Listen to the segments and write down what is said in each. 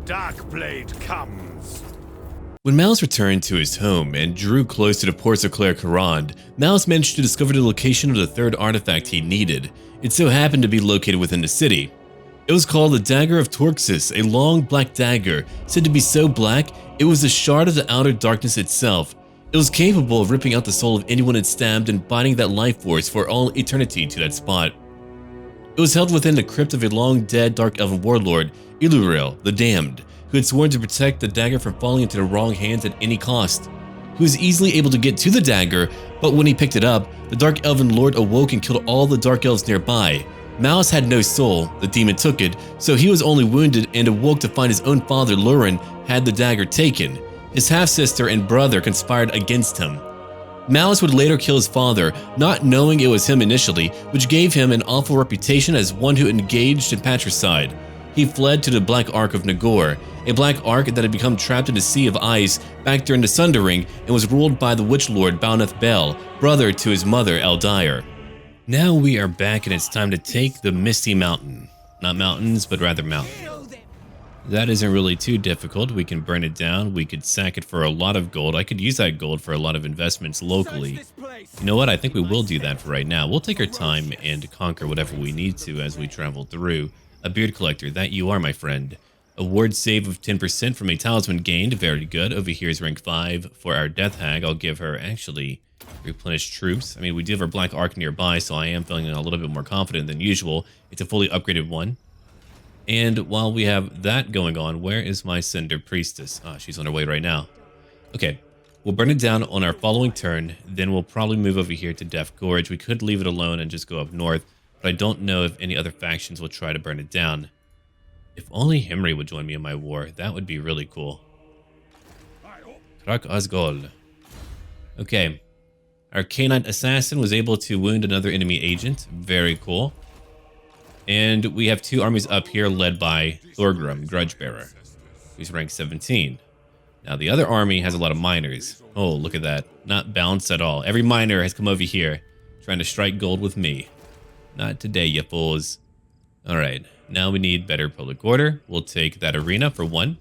Darkblade comes. When Malus returned to his home and drew close to the ports of Karaz-a-Karak, Malus managed to discover the location of the third artifact he needed. It so happened to be located within the city. It was called the Dagger of Torxus, a long black dagger, said to be so black it was a shard of the outer darkness itself. It was capable of ripping out the soul of anyone it stabbed and binding that life force for all eternity to that spot. It was held within the crypt of a long-dead dark elven warlord, Surreal, the Damned, who had sworn to protect the dagger from falling into the wrong hands at any cost. He was easily able to get to the dagger, but when he picked it up, the dark elven lord awoke and killed all the dark elves nearby. Malus had no soul, the demon took it, so he was only wounded and awoke to find his own father, Lurin, had the dagger taken. His half-sister and brother conspired against him. Malus would later kill his father, not knowing it was him initially, which gave him an awful reputation as one who engaged in patricide. He fled to the Black Ark of Nagor, a black ark that had become trapped in a sea of ice back during the Sundering and was ruled by the Witch Lord Balnath Bel, brother to his mother Eldir. Now we are back and it's time to take the Misty Mountain. Not mountains, but rather mountain. That isn't really too difficult. We can burn it down. We could sack it for a lot of gold. I could use that gold for a lot of investments locally. You know what? I think we will do that for right now. We'll take our time and conquer whatever we need to as we travel through. A beard collector, that you are, my friend. A ward save of 10% from a talisman gained. Very good. Over here is rank 5 for our Death Hag. I'll give her actually replenish troops. I mean, we do have our Black Ark nearby, so I am feeling a little bit more confident than usual. It's a fully upgraded one. And while we have that going on, where is my Cinder Priestess? Ah, she's on her way right now. Okay, we'll burn it down on our following turn, then we'll probably move over here to Deff Gorge. We could leave it alone and just go up north, but I don't know if any other factions will try to burn it down. If only Himri would join me in my war, that would be really cool. Karak-a-Karak. Okay, our Canine Assassin was able to wound another enemy agent. Very cool. And we have two armies up here led by Thorgrim, Grudgebearer, who's rank 17. Now the other army has a lot of miners. Oh, look at that. Not balanced at all. Every miner has come over here trying to strike gold with me. Not today, you fools. Alright, now we need better public order. We'll take that arena for one.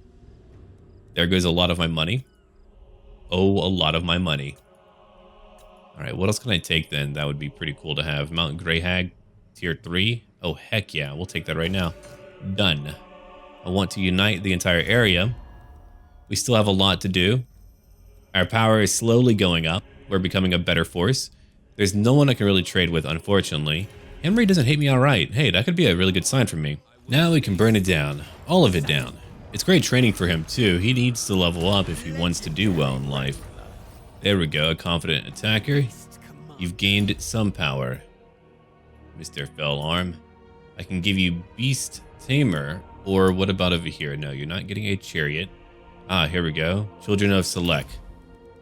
There goes a lot of my money. Oh, a lot of my money. Alright, what else can I take then? That would be pretty cool to have. Mount Greyhag, tier 3. Oh, heck yeah. We'll take that right now. Done. I want to unite the entire area. We still have a lot to do. Our power is slowly going up. We're becoming a better force. There's no one I can really trade with, unfortunately. Henry doesn't hate me outright. Hey, that could be a really good sign for me. Now we can burn it down. All of it down. It's great training for him, too. He needs to level up if he wants to do well in life. There we go. A confident attacker. You've gained some power, Mr. Fell Arm. I can give you Beast Tamer, or what about over here? No, you're not getting a chariot. Ah, here we go. Children of Select,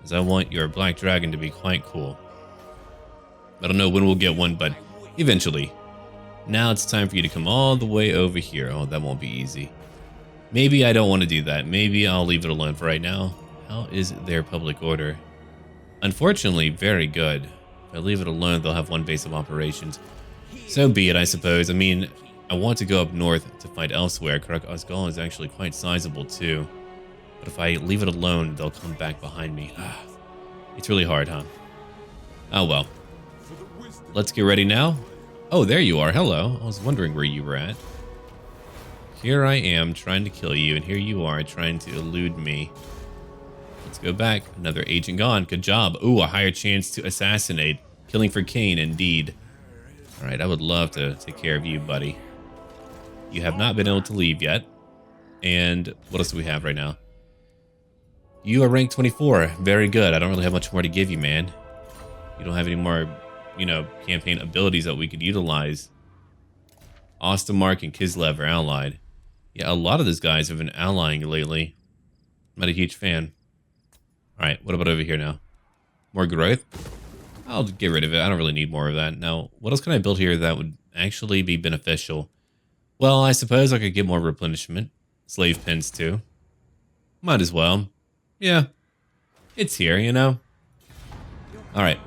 as I want your black dragon to be quite cool. I don't know when we'll get one, but eventually. Now it's time for you to come all the way over here. Oh, that won't be easy. Maybe I don't want to do that. Maybe I'll leave it alone for right now. How is their public order? Unfortunately, very good. If I leave it alone, they'll have one base of operations. So be it, I suppose. I mean, I want to go up north to fight elsewhere. Karak-a-Karak is actually quite sizable too. But if I leave it alone, they'll come back behind me. It's really hard, huh? Oh well. Let's get ready now. Oh, there you are. Hello. I was wondering where you were at. Here I am trying to kill you, and here you are trying to elude me. Let's go back. Another agent gone. Good job. Ooh, a higher chance to assassinate. Killing for Cain, indeed. Alright, I would love to take care of you, buddy. You have not been able to leave yet. And what else do we have right now? You are rank 24. Very good. I don't really have much more to give you, man. You don't have any more, you know, campaign abilities that we could utilize. Ostermark and Kislev are allied. Yeah, a lot of those guys have been allying lately. I'm not a huge fan. Alright, what about over here now? More growth? I'll get rid of it. I don't really need more of that. Now, what else can I build here that would actually be beneficial? Well, I suppose I could get more replenishment. Slave pens, too. Might as well. Yeah. It's here, you know? Alright.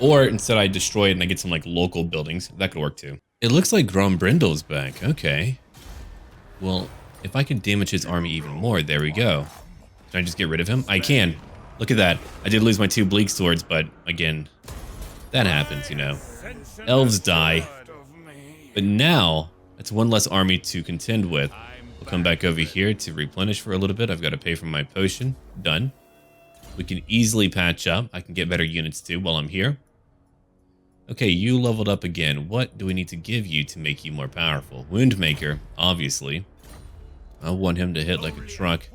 Or instead I destroy it and I get some, like, local buildings. That could work, too. It looks like Grombrindle's back. Okay. Well, If I can damage his army even more, there we go. Can I just get rid of him? I can. Look at that. I did lose my 2 bleak swords, but again, that happens, you know. Elves die. But now, that's 1 less army to contend with. We'll come back over here to replenish for a little bit. I've got to pay for my potion. Done. We can easily patch up. I can get better units too while I'm here. Okay, you leveled up again. What do we need to give you to make you more powerful? Woundmaker, obviously. I want him to hit like a truck.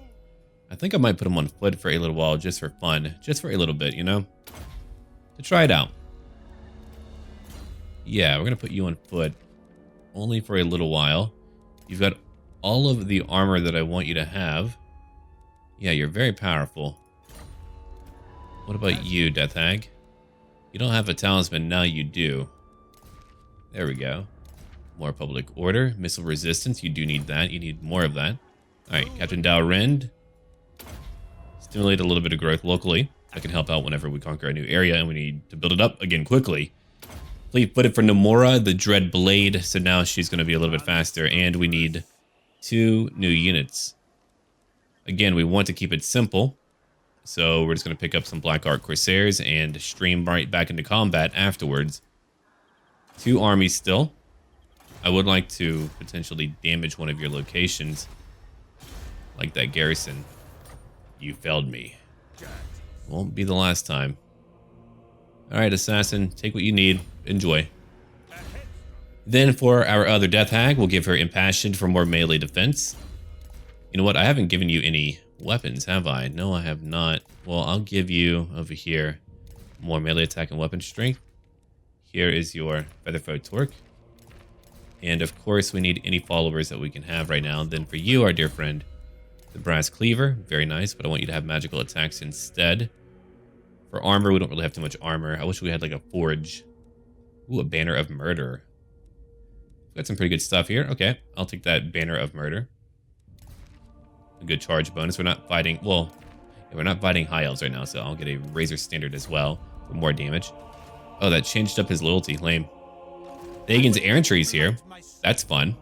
I think I might put him on foot for a little while just for fun. Just for a little bit, you know? To try it out. Yeah, we're going to put you on foot. Only for a little while. You've got all of the armor that I want you to have. Yeah, you're very powerful. What about you, Death Hag? You don't have a talisman, now you do. There we go. More public order. Missile resistance, you do need that. You need more of that. Alright, Captain Dalrend. Stimulate a little bit of growth locally. That can help out whenever we conquer a new area and we need to build it up again quickly. Fleet-footed for Nomura, the Dread Blade. So now she's going to be a little bit faster. And we need 2 new units. Again, we want to keep it simple. So we're just going to pick up some Black Ark Corsairs and stream right back into combat afterwards. 2 armies still. I would like to potentially damage one of your locations. Like that garrison. You failed me. Won't be the last time. Alright, Assassin, take what you need. Enjoy. Then for our other Death Hag, we'll give her Impassioned for more melee defense. You know what? I haven't given you any weapons, have I? No, I have not. Well, I'll give you over here more melee attack and weapon strength. Here is your Featherfoe Torque. And of course, we need any followers that we can have right now. Then for you, our dear friend, the Brass Cleaver. Very nice, but I want you to have magical attacks instead. For armor, we don't really have too much armor. I wish we had like a forge. Ooh, a Banner of Murder. Got some pretty good stuff here. Okay, I'll take that Banner of Murder. A good charge bonus. We're not fighting, well, yeah, we're not fighting High Elves right now, so I'll get a Razor Standard as well for more damage. Oh, that changed up his loyalty. Lame. Dagon's Errantry's here. That's fun.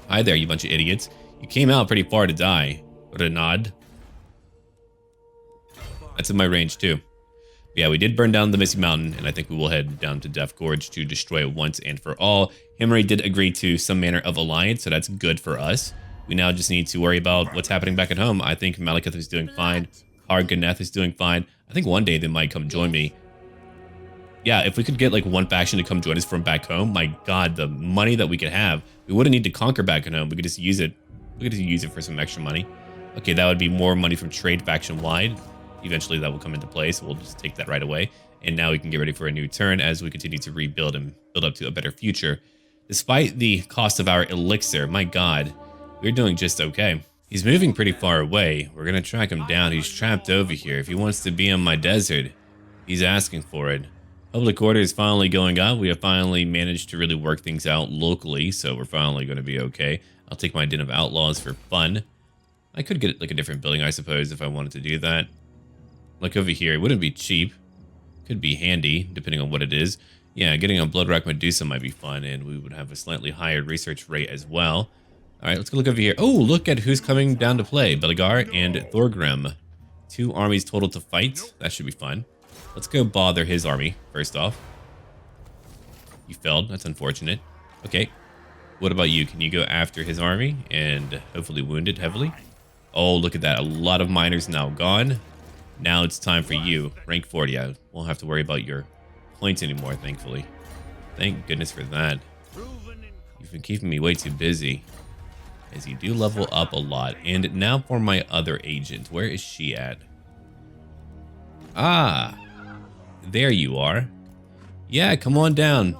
Hi there, you bunch of idiots. You came out pretty far to die. Renaud. That's in my range too. Yeah, we did burn down the Misty Mountain, and I think we will head down to Deff Gorge to destroy it once and for all. Himri did agree to some manner of alliance, so that's good for us. We now just need to worry about what's happening back at home. I think Malekith is doing fine. Harganeth is doing fine. I think one day they might come join me. Yeah, if we could get like one faction to come join us from back home, my god, the money that we could have. We wouldn't need to conquer back at home. We could just use it. We could just use it for some extra money. Okay, that would be more money from trade faction-wide. Eventually that will come into play, so we'll just take that right away. And now we can get ready for a new turn as we continue to rebuild and build up to a better future. Despite the cost of our elixir, my god, we're doing just okay. He's moving pretty far away. We're going to track him down. He's trapped over here. If he wants to be in my desert, he's asking for it. Public order is finally going up. We have finally managed to really work things out locally, so we're finally going to be okay. I'll take my Den of Outlaws for fun. I could get like a different building, I suppose, if I wanted to do that. Like over here, it wouldn't be cheap. Could be handy, depending on what it is. Yeah, getting a Bloodrock Medusa might be fun, and we would have a slightly higher research rate as well. Alright, let's go look over here. Oh, look at who's coming down to play. Belegar and Thorgrim. 2 armies total to fight. That should be fun. Let's go bother his army, first off. You failed. That's unfortunate. Okay. What about you? Can you go after his army and hopefully wound it heavily? Oh, look at that. A lot of miners now gone. Now it's time for you. Rank 40. I won't have to worry about your points anymore, thankfully. Thank goodness for that. You've been keeping me way too busy. As you do level up a lot. And now for my other agent. Where is she at? Ah. There you are. Yeah, come on down.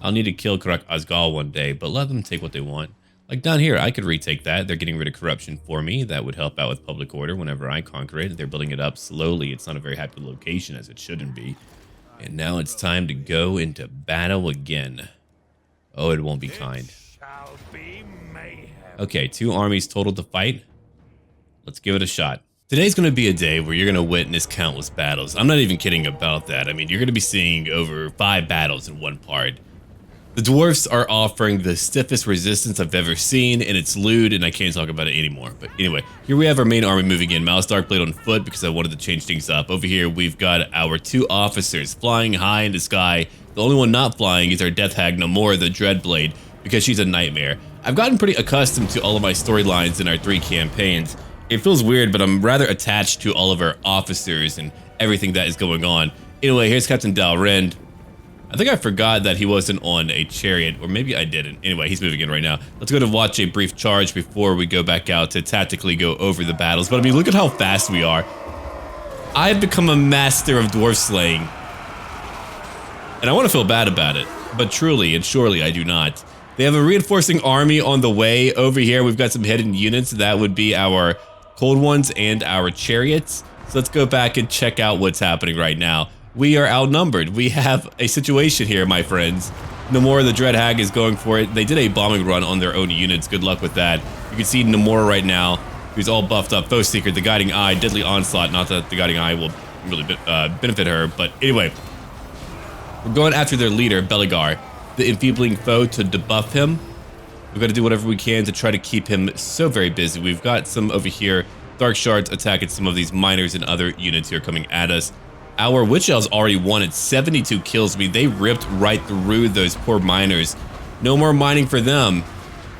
I'll need to kill Karak-Azgal one day, but let them take what they want. Like down here, I could retake that. They're getting rid of corruption for me. That would help out with public order whenever I conquer it. They're building it up slowly. It's not a very happy location, as it shouldn't be. And now it's time to go into battle again. Oh, it won't be kind. Okay, 2 armies total to fight. Let's give it a shot. Today's going to be a day where you're going to witness countless battles. I'm not even kidding about that. I mean, you're going to be seeing over 5 battles in one part. The dwarfs are offering the stiffest resistance I've ever seen, and it's lewd, and I can't talk about it anymore. But anyway, here we have our main army moving in. Malus Darkblade on foot because I wanted to change things up. Over here, we've got our 2 officers flying high in the sky. The only one not flying is our death hag Namora, the Dreadblade, because she's a nightmare. I've gotten pretty accustomed to all of my storylines in our 3 campaigns. It feels weird, but I'm rather attached to all of our officers and everything that is going on. Anyway, here's Captain Dalrend. I think I forgot that he wasn't on a chariot, or maybe I didn't. Anyway, he's moving in right now. Let's go to watch a brief charge before we go back out to tactically go over the battles. But I mean, look at how fast we are. I've become a master of dwarf slaying. And I want to feel bad about it, but truly and surely I do not. They have a reinforcing army on the way. Over here, we've got some hidden units. That would be our cold ones and our chariots. So let's go back and check out what's happening right now. We are outnumbered. We have a situation here, my friends. Namora the Dread Hag is going for it. They did a bombing run on their own units. Good luck with that. You can see Namora right now, who's all buffed up. Foe Seeker, the Guiding Eye, Deadly Onslaught. Not that the Guiding Eye will really benefit her, but anyway. We're going after their leader, Beligar, the enfeebling foe, to debuff him. We've got to do whatever we can to try to keep him so very busy. We've got some over here, Dark Shards attacking some of these miners and other units here coming at us. Our Witch Elves already won at 72 kills. I mean, they ripped right through those poor miners. No more mining for them.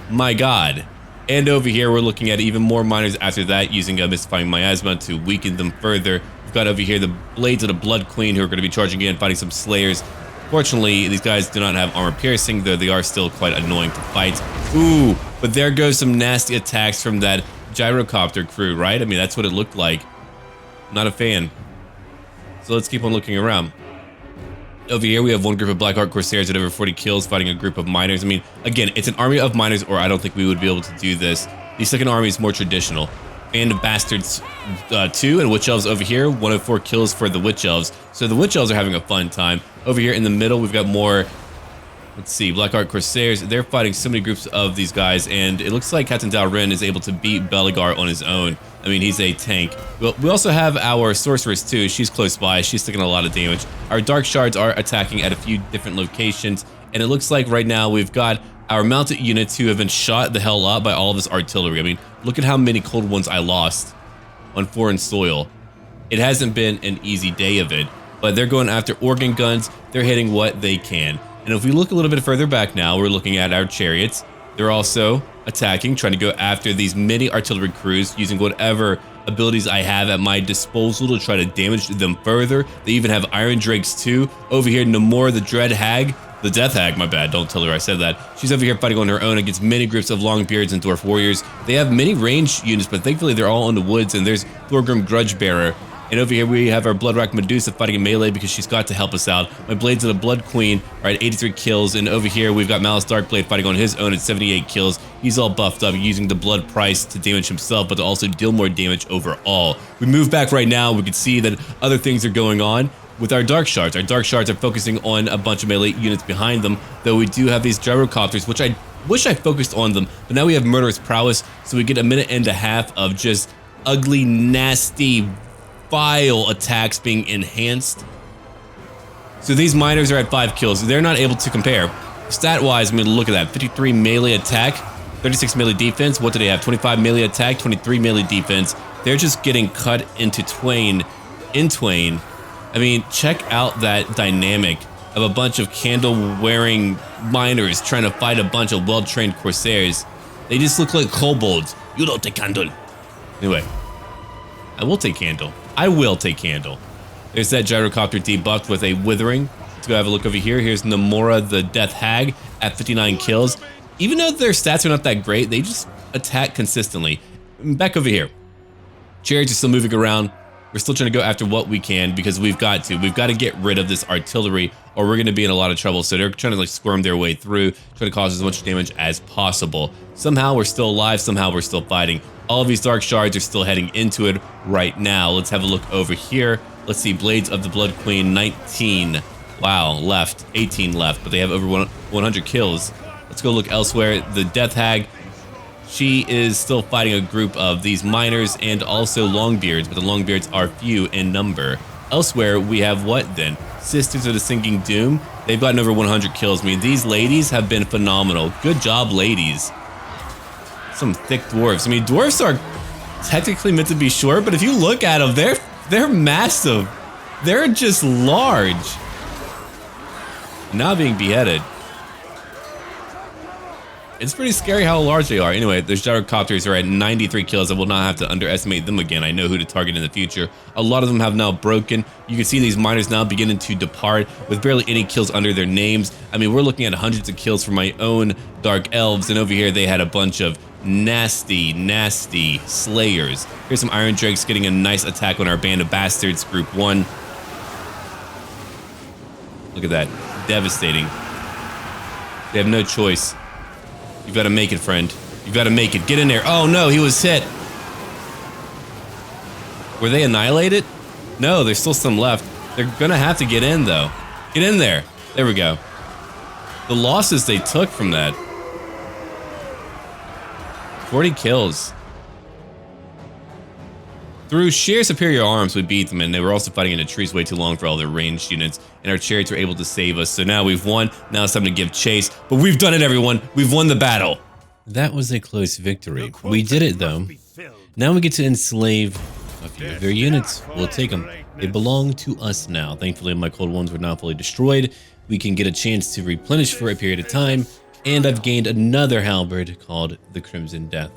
My God. And over here, we're looking at even more miners after that, using a Mystifying Miasma to weaken them further. We've got over here the Blades of the Blood Queen, who are going to be charging in, fighting some Slayers. Fortunately, these guys do not have armor piercing, though they are still quite annoying to fight. Ooh, but there goes some nasty attacks from that gyrocopter crew, right? I mean, that's what it looked like. Not a fan. So let's keep on looking around. Over here, we have one group of Black Ark Corsairs at over 40 kills fighting a group of miners. I mean, again, it's an army of miners, or I don't think we would be able to do this. The second army is more traditional. Band of Bastards 2 and Witch Elves over here. 104 kills for the Witch Elves. So the Witch Elves are having a fun time. Over here in the middle, we've got more, let's see, Black Ark Corsairs. They're fighting so many groups of these guys, and it looks like Captain Dalrend is able to beat Beligar on his own. I mean, he's a tank. We also have our Sorceress too. She's close by. She's taking a lot of damage. Our Dark Shards are attacking at a few different locations, and it looks like right now we've got our mounted units who have been shot the hell up by all of this artillery. I mean, look at how many cold ones I lost on foreign soil. It hasn't been an easy day of it, but they're going after organ guns. They're hitting what they can. And if we look a little bit further back now, we're looking at our chariots. They're also attacking, trying to go after these mini artillery crews using whatever abilities I have at my disposal to try to damage them further. They even have Iron Drakes too. Over here, Namora the Dread Hag, the Death Hag, my bad, don't tell her I said that. She's over here fighting on her own against many groups of Longbeards and Dwarf Warriors. They have many ranged units, but thankfully they're all in the woods, and there's Thorgrim Grudgebearer. And over here we have our Bloodrack Medusa fighting in melee because she's got to help us out. My Blades of the Blood Queen are at 83 kills, and over here we've got Malus Darkblade fighting on his own at 78 kills. He's all buffed up, using the Blood Price to damage himself, but to also deal more damage overall. We move back right now, we can see that other things are going on with our Dark Shards. Our Dark Shards are focusing on a bunch of melee units behind them, though we do have these gyrocopters, which I wish I focused on them, but now we have Murderous Prowess, so we get a minute and a half of just ugly, nasty, vile attacks being enhanced. So these miners are at 5 kills. They're not able to compare. Stat-wise, I mean, look at that. 53 melee attack, 36 melee defense. What do they have? 25 melee attack, 23 melee defense. They're just getting cut into twain. I mean, check out that dynamic of a bunch of candle-wearing miners trying to fight a bunch of well-trained corsairs. They just look like kobolds. You don't take candle. Anyway, I will take candle. I will take candle. There's that gyrocopter debuffed with a withering. Let's go have a look over here. Here's Namora the Death Hag at 59 kills. Even though their stats are not that great, they just attack consistently. Back over here. Chariots are still moving around. We're still trying to go after what we can because we've got to get rid of this artillery or we're going to be in a lot of trouble. So they're trying to like squirm their way through, trying to cause as much damage as possible. Somehow we're still alive. Somehow we're still fighting. All of these Dark Shards are still heading into it right now. Let's have a look over here. Let's see, Blades of the Blood Queen, 19. Wow, left. 18 left, but they have over 100 kills. Let's go look elsewhere. The Death Hag, she is still fighting a group of these miners and also Longbeards, but the Longbeards are few in number. Elsewhere, we have what then? Sisters of the Sinking Doom. They've gotten over 100 kills. I mean, these ladies have been phenomenal. Good job, ladies. Some thick dwarves. I mean, dwarves are technically meant to be short, but if you look at them, they're massive. They're just large. Now being beheaded. It's pretty scary how large they are. Anyway, those gyrocopters are at 93 kills. I will not have to underestimate them again. I know who to target in the future. A lot of them have now broken. You can see these miners now beginning to depart with barely any kills under their names. I mean, we're looking at hundreds of kills from my own Dark Elves, and over here they had a bunch of nasty slayers. Here's some Iron Drakes getting a nice attack on our Band of Bastards, Group 1. Look at that. Devastating. They have no choice. You've got to make it, friend. You've got to make it. Get in there. Oh, no, he was hit. Were they annihilated? No, there's still some left. They're going to have to get in, though. Get in there. There we go. The losses they took from that. 40 kills. Through sheer superior arms, we beat them, and they were also fighting in the trees way too long for all their ranged units, and our chariots were able to save us. So now we've won. Now it's time to give chase. But we've done it, everyone. We've won the battle. That was a close victory. We did it, though. Now we get to enslave a few of their units. We'll take them. They belong to us now. Thankfully, my cold ones were now fully destroyed. We can get a chance to replenish for a period of time, and I've gained another halberd called the Crimson Death.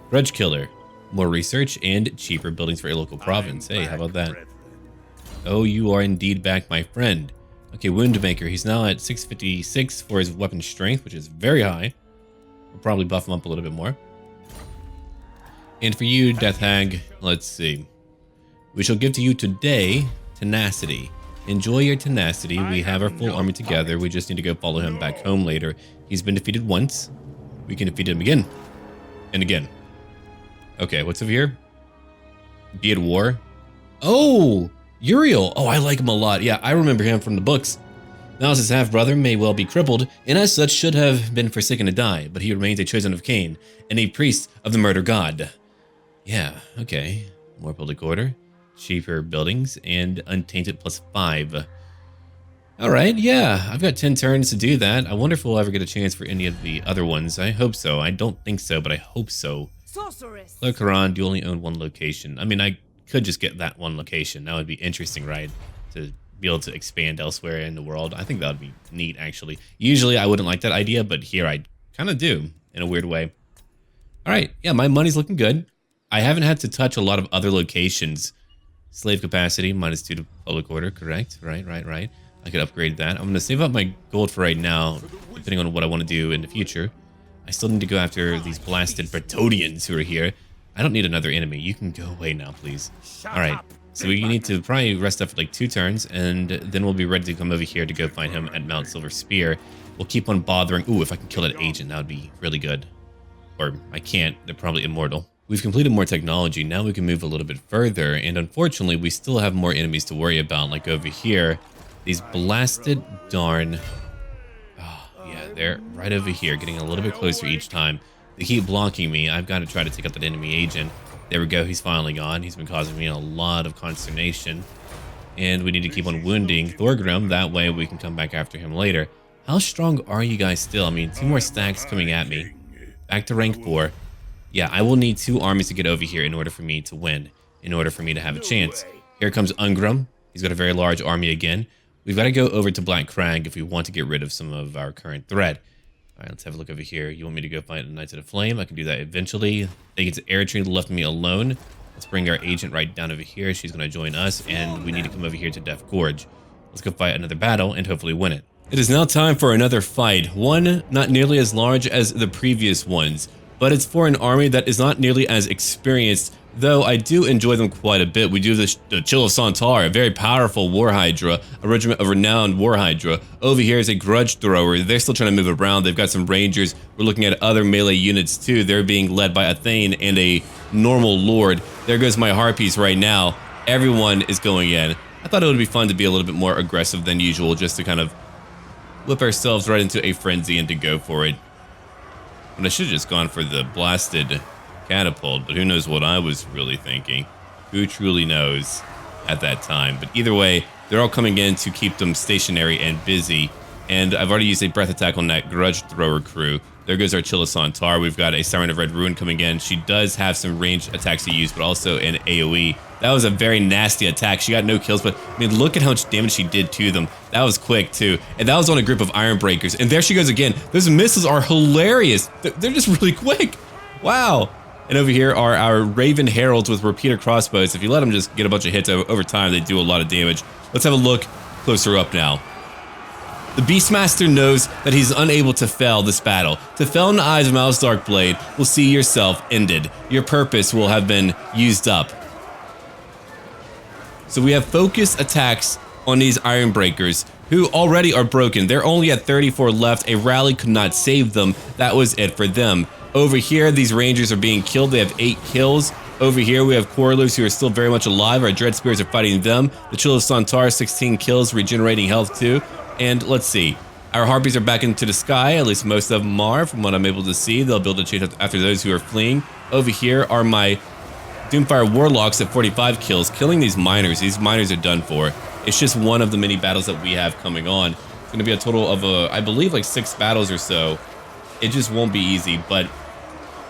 Grudge Killer. More research and cheaper buildings for a local province. Hey, how about that? Oh, you are indeed back, my friend. Okay, Woundmaker. He's now at 656 for his weapon strength, which is very high. We'll probably buff him up a little bit more. And for you, Death Hag, let's see. We shall give to you today tenacity. Enjoy your tenacity. We have our full army together. We just need to go follow him back home later. He's been defeated once. We can defeat him again. And again. Okay, what's over here? Be at war. Oh, Uriel. Oh, I like him a lot. Yeah, I remember him from the books. Malus' half-brother may well be crippled, and as such should have been forsaken to die, but he remains a chosen of Cain, and a priest of the murder god. Yeah, okay. More public order, cheaper buildings, and untainted +5. Alright, yeah, I've got 10 turns to do that. I wonder if we'll ever get a chance for any of the other ones. I hope so. I don't think so, but I hope so. Sorceress. Karan, you only own one location. I mean, I could just get that one location. That would be interesting, right? To be able to expand elsewhere in the world. I think that would be neat, actually. Usually, I wouldn't like that idea, but here I kind of do, in a weird way. All right, yeah, my money's looking good. I haven't had to touch a lot of other locations. Slave capacity, -2 to public order, correct? Right. I could upgrade that. I'm going to save up my gold for right now, depending on what I want to do in the future. I still need to go after these blasted Bretonians who are here. I don't need another enemy. You can go away now, please. All right. So we need to probably rest up for like 2 turns, and then we'll be ready to come over here to go find him at Mount Silver Spear. We'll keep on bothering. Ooh, if I can kill that agent, that would be really good. Or I can't. They're probably immortal. We've completed more technology. Now we can move a little bit further, and unfortunately, we still have more enemies to worry about. Like over here, these blasted darn... Yeah, they're right over here, getting a little bit closer each time. They keep blocking me. I've got to try to take out that enemy agent. There we go. He's finally gone. He's been causing me a lot of consternation. And we need to keep on wounding Thorgrim. That way we can come back after him later. How strong are you guys still? I mean, 2 more stacks coming at me. Back to rank 4. Yeah, I will need 2 armies to get over here in order for me to win. In order for me to have a chance. Here comes Ungrim. He's got a very large army again. We've got to go over to Black Crag if we want to get rid of some of our current threat. All right, let's have a look over here. You want me to go fight the Knights of the Flame? I can do that eventually. They get to air train left me alone. Let's bring our agent right down over here. She's going to join us, and we need to come over here to Deff Gorge. Let's go fight another battle and hopefully win it. It is now time for another fight. One not nearly as large as the previous ones, but it's for an army that is not nearly as experienced, though I do enjoy them quite a bit. We do the Chill of Sontar, a very powerful War Hydra, a regiment of renowned War Hydra. Over here is a Grudge Thrower. They're still trying to move around. They've got some Rangers. We're looking at other melee units too. They're being led by a Thane and a normal Lord. There goes my Harpies right now. Everyone is going in. I thought it would be fun to be a little bit more aggressive than usual, just to kind of whip ourselves right into a frenzy and to go for it. But I should have just gone for the blasted catapult, but who knows what I was really thinking. Who truly knows at that time. But either way, They're all coming in to keep them stationary and busy. And I've already used a breath attack on that grudge thrower crew. There goes our Chilisantar. We've got a Siren of Red Ruin coming in. She does have some ranged attacks to use, but also an AoE. That was a very nasty attack. She got no kills, but I mean, look at how much damage she did to them. That was quick too. And that was on a group of Iron Breakers. And there she goes again. Those missiles are hilarious. They're just really quick. Wow. And over here are our Raven Heralds with repeater crossbows. If you let them just get a bunch of hits over time, they do a lot of damage. Let's have a look closer up now. The Beastmaster knows that he's unable to fail this battle. To fail in the eyes of Malus Darkblade will see yourself ended. Your purpose will have been used up. So we have focused attacks on these Iron Breakers who already are broken. They're only at 34 left. A rally could not save them. That was it for them. Over here, these Rangers are being killed. They have 8 kills. Over here, we have Quarrelers who are still very much alive. Our Dread Spears are fighting them. The Chilisantar, 16 kills, regenerating health too. And let's see, our Harpies are back into the sky, at least most of them are, from what I'm able to see. They'll be able to chase after those who are fleeing. Over here are my Doomfire Warlocks at 45 kills, killing these miners. These miners are done for. It's just one of the many battles that we have coming on. It's going to be a total of, I believe, like 6 battles or so. It just won't be easy, but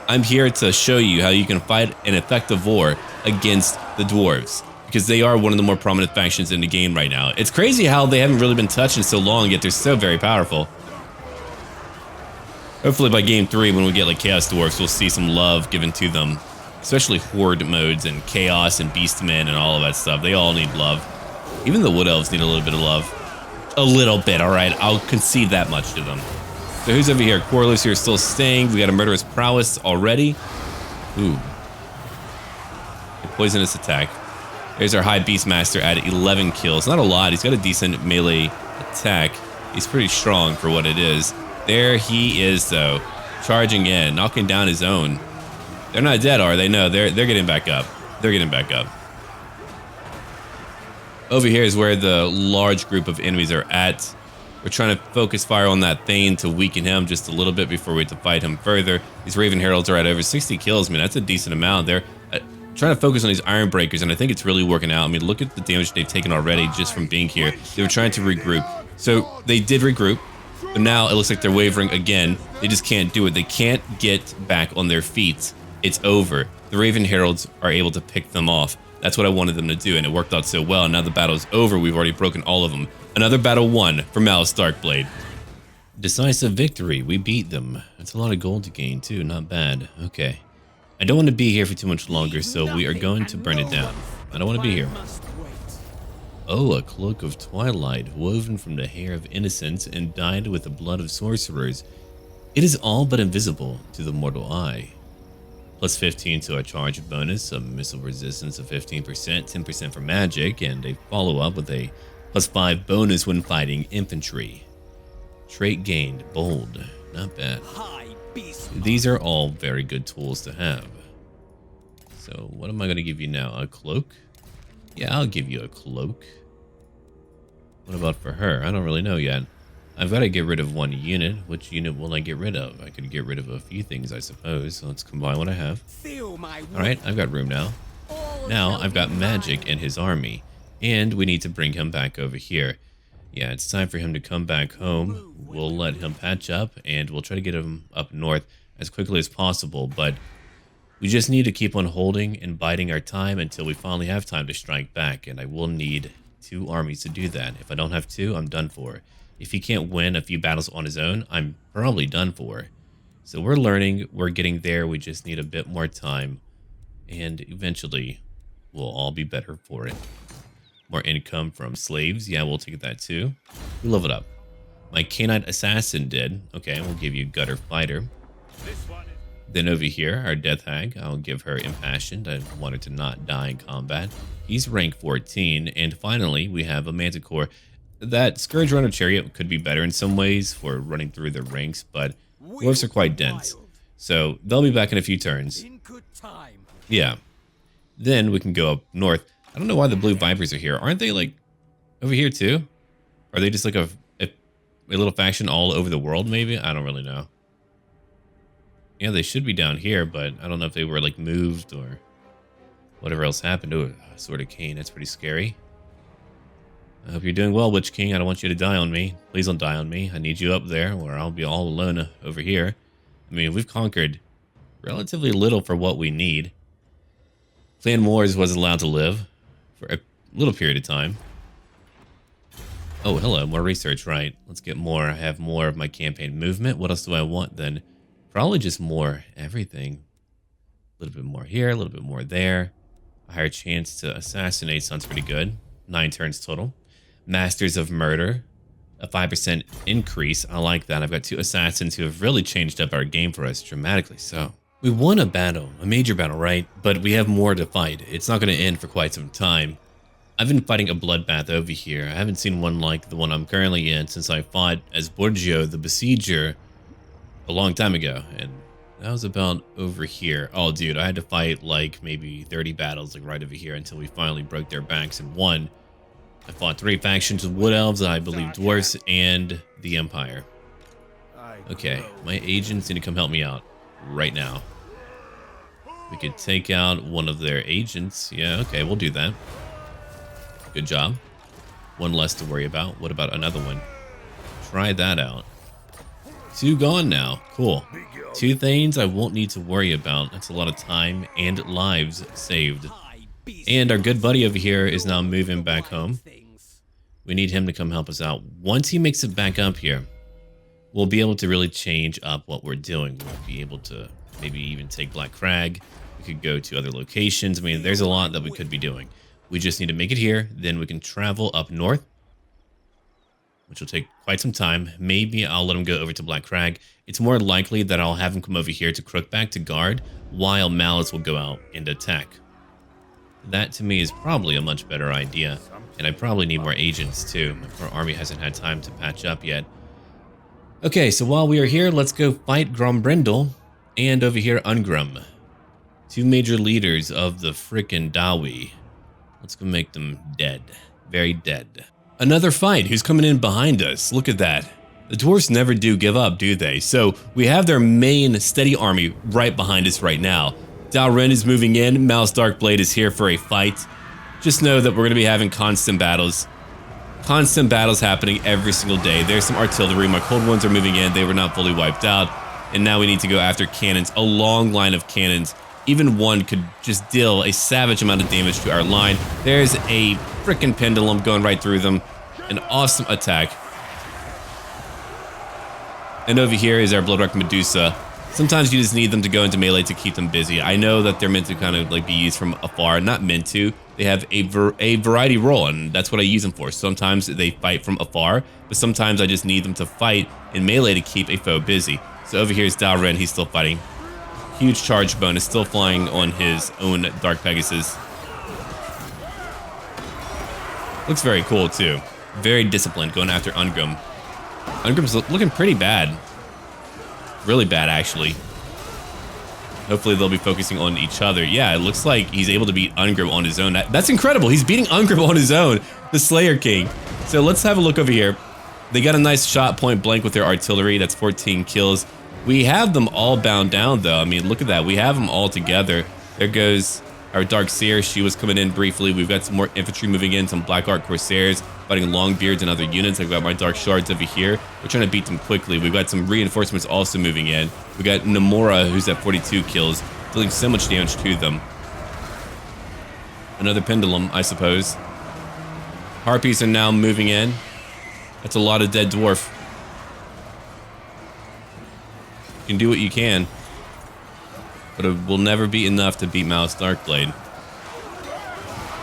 I'm here to show you how you can fight an effective war against the Dwarves, because they are one of the more prominent factions in the game right now. It's crazy how they haven't really been touched in so long, yet they're so very powerful. Hopefully by game 3, when we get like Chaos Dwarfs, we'll see some love given to them. Especially Horde modes and Chaos and Beastmen and all of that stuff. They all need love. Even the Wood Elves need a little bit of love. A little bit, alright? I'll concede that much to them. So who's over here? Quarrelers who are still staying. We got a Murderous Prowess already. Ooh. A poisonous attack. There's our High Beastmaster at 11 kills. Not a lot. He's got a decent melee attack. He's pretty strong for what it is. There he is, though. Charging in, knocking down his own. They're not dead, are they? No, they're getting back up. They're getting back up. Over here is where the large group of enemies are at. We're trying to focus fire on that Thane to weaken him just a little bit before we have to fight him further. These Raven Heralds are at over 60 kills. I mean, that's a decent amount. They're trying to focus on these Iron Breakers, and I think it's really working out. I mean, look at the damage they've taken already just from being here. They were trying to regroup. So they did regroup, but now it looks like they're wavering again. They just can't do it. They can't get back on their feet. It's over. The Raven Heralds are able to pick them off. That's what I wanted them to do, and it worked out so well. Now the battle's over. We've already broken all of them. Another battle won for Malus Darkblade. Decisive victory. We beat them. That's a lot of gold to gain, too. Not bad. Okay. I don't want to be here for too much longer, so we are going to burn it down. I don't want to be here. Oh, a cloak of twilight, woven from the hair of innocence and dyed with the blood of sorcerers. It is all but invisible to the mortal eye. Plus 15 to our charge bonus, a missile resistance of 15%, 10% for magic, and a follow-up with a plus 5 bonus when fighting infantry. Trait gained, bold, not bad. These are all very good tools to have. So what am I going to give you now? A cloak? Yeah, I'll give you a cloak. What about for her? I don't really know yet. I've got to get rid of one unit. Which unit will I get rid of? I could get rid of a few things, I suppose. So let's combine what I have. Alright, I've got room now. Now I've got magic in his army. And we need to bring him back over here. Yeah, it's time for him to come back home. We'll let him patch up, and we'll try to get him up north as quickly as possible. But we just need to keep on holding and biding our time until we finally have time to strike back. And I will need 2 armies to do that. If I don't have 2, I'm done for. If he can't win a few battles on his own, I'm probably done for. So we're learning, we're getting there, we just need a bit more time, and eventually we'll all be better for it. More income from slaves, yeah, we'll take that too. We level it up. My Canine Assassin did. Okay, we'll give you Gutter Fighter. Then over here, our Death Hag, I'll give her Impassioned. I want her to not die in combat. He's rank 14, and finally we have a Manticore. That Scourge Runner Chariot could be better in some ways for running through the ranks, but dwarves are quite dense. So they'll be back in a few turns. Yeah. Then we can go up north. I don't know why the Blue Vipers are here. Aren't they like over here too? Are they just like a little faction all over the world maybe? I don't really know. Yeah, they should be down here, but I don't know if they were like moved or whatever else happened. Oh, Sword of Cain, that's pretty scary. I hope you're doing well, Witch King. I don't want you to die on me. Please don't die on me. I need you up there, or I'll be all alone over here. I mean, we've conquered relatively little for what we need. Clan Wars was allowed to live for a little period of time. Oh, hello, more research, right. Let's get more. I have more of my campaign movement. What else do I want then? Probably just more everything. A little bit more here, a little bit more there. A higher chance to assassinate sounds pretty good. 9 turns total. Masters of Murder, a 5% increase. I like that. I've got 2 assassins who have really changed up our game for us dramatically so. We won a battle, a major battle, right? But we have more to fight. It's not going to end for quite some time. I've been fighting a bloodbath over here. I haven't seen one like the one I'm currently in since I fought as Borgio the Besieger a long time ago. And that was about over here. Oh, dude, I had to fight like maybe 30 battles like right over here until we finally broke their backs and won. I fought 3 factions of Wood Elves, I believe Dwarfs, and the Empire. Okay, my agents need to come help me out right now. We could take out one of their agents. Yeah, okay, we'll do that. Good job. One less to worry about. What about another one? Try that out. 2 gone now. Cool. 2 things I won't need to worry about. That's a lot of time and lives saved. And our good buddy over here is now moving back home. We need him to come help us out. Once he makes it back up here, we'll be able to really change up what we're doing. We'll be able to maybe even take Black Crag. We could go to other locations. I mean, there's a lot that we could be doing. We just need to make it here. Then we can travel up north, which will take quite some time. Maybe I'll let him go over to Black Crag. It's more likely that I'll have him come over here to Crookback to guard, while Malus will go out and attack. That to me is probably a much better idea. And I probably need more agents too. Our army hasn't had time to patch up yet. Okay, so while we are here, let's go fight Grombrindle and over here Ungrum. 2 major leaders of the frickin' Dawi. Let's go make them dead. Very dead. Another fight. Who's coming in behind us? Look at that. The dwarves never do give up, do they? So we have their main steady army right behind us right now. Dalren is moving in. Malus Darkblade is here for a fight. Just know that we're going to be having constant battles. Constant battles happening every single day. There's some artillery. My cold ones are moving in. They were not fully wiped out. And now we need to go after cannons. A long line of cannons. Even one could just deal a savage amount of damage to our line. There's a frickin' pendulum going right through them. An awesome attack. And over here is our Bloodrock Medusa. Sometimes you just need them to go into melee to keep them busy. I know that they're meant to kind of like be used from afar. Not meant to. They have a variety role, and that's what I use them for. Sometimes they fight from afar, but sometimes I just need them to fight in melee to keep a foe busy. So over here is Dalren. He's still fighting. Huge charge bonus, still flying on his own Dark Pegasus. Looks very cool too. Very disciplined, going after Ungrum. Ungrum's looking pretty bad. Really bad, actually. Hopefully they'll be focusing on each other. Yeah, it looks like he's able to beat Ungrum on his own. That's incredible. He's beating Ungrum on his own, the Slayer King. So let's have a look over here. They got a nice shot point blank with their artillery. That's 14 kills. We have them all bound down, though. I mean, look at that. We have them all together. There goes our Dark Seer. She was coming in briefly. We've got some more infantry moving in, some Black Ark Corsairs, fighting Longbeards and other units. I've got my Dark Shards over here. We're trying to beat them quickly. We've got some reinforcements also moving in. We got Namora, who's at 42 kills, dealing so much damage to them. Another Pendulum, I suppose. Harpies are now moving in. That's a lot of dead dwarf. You can do what you can, but it will never be enough to beat Malus Darkblade.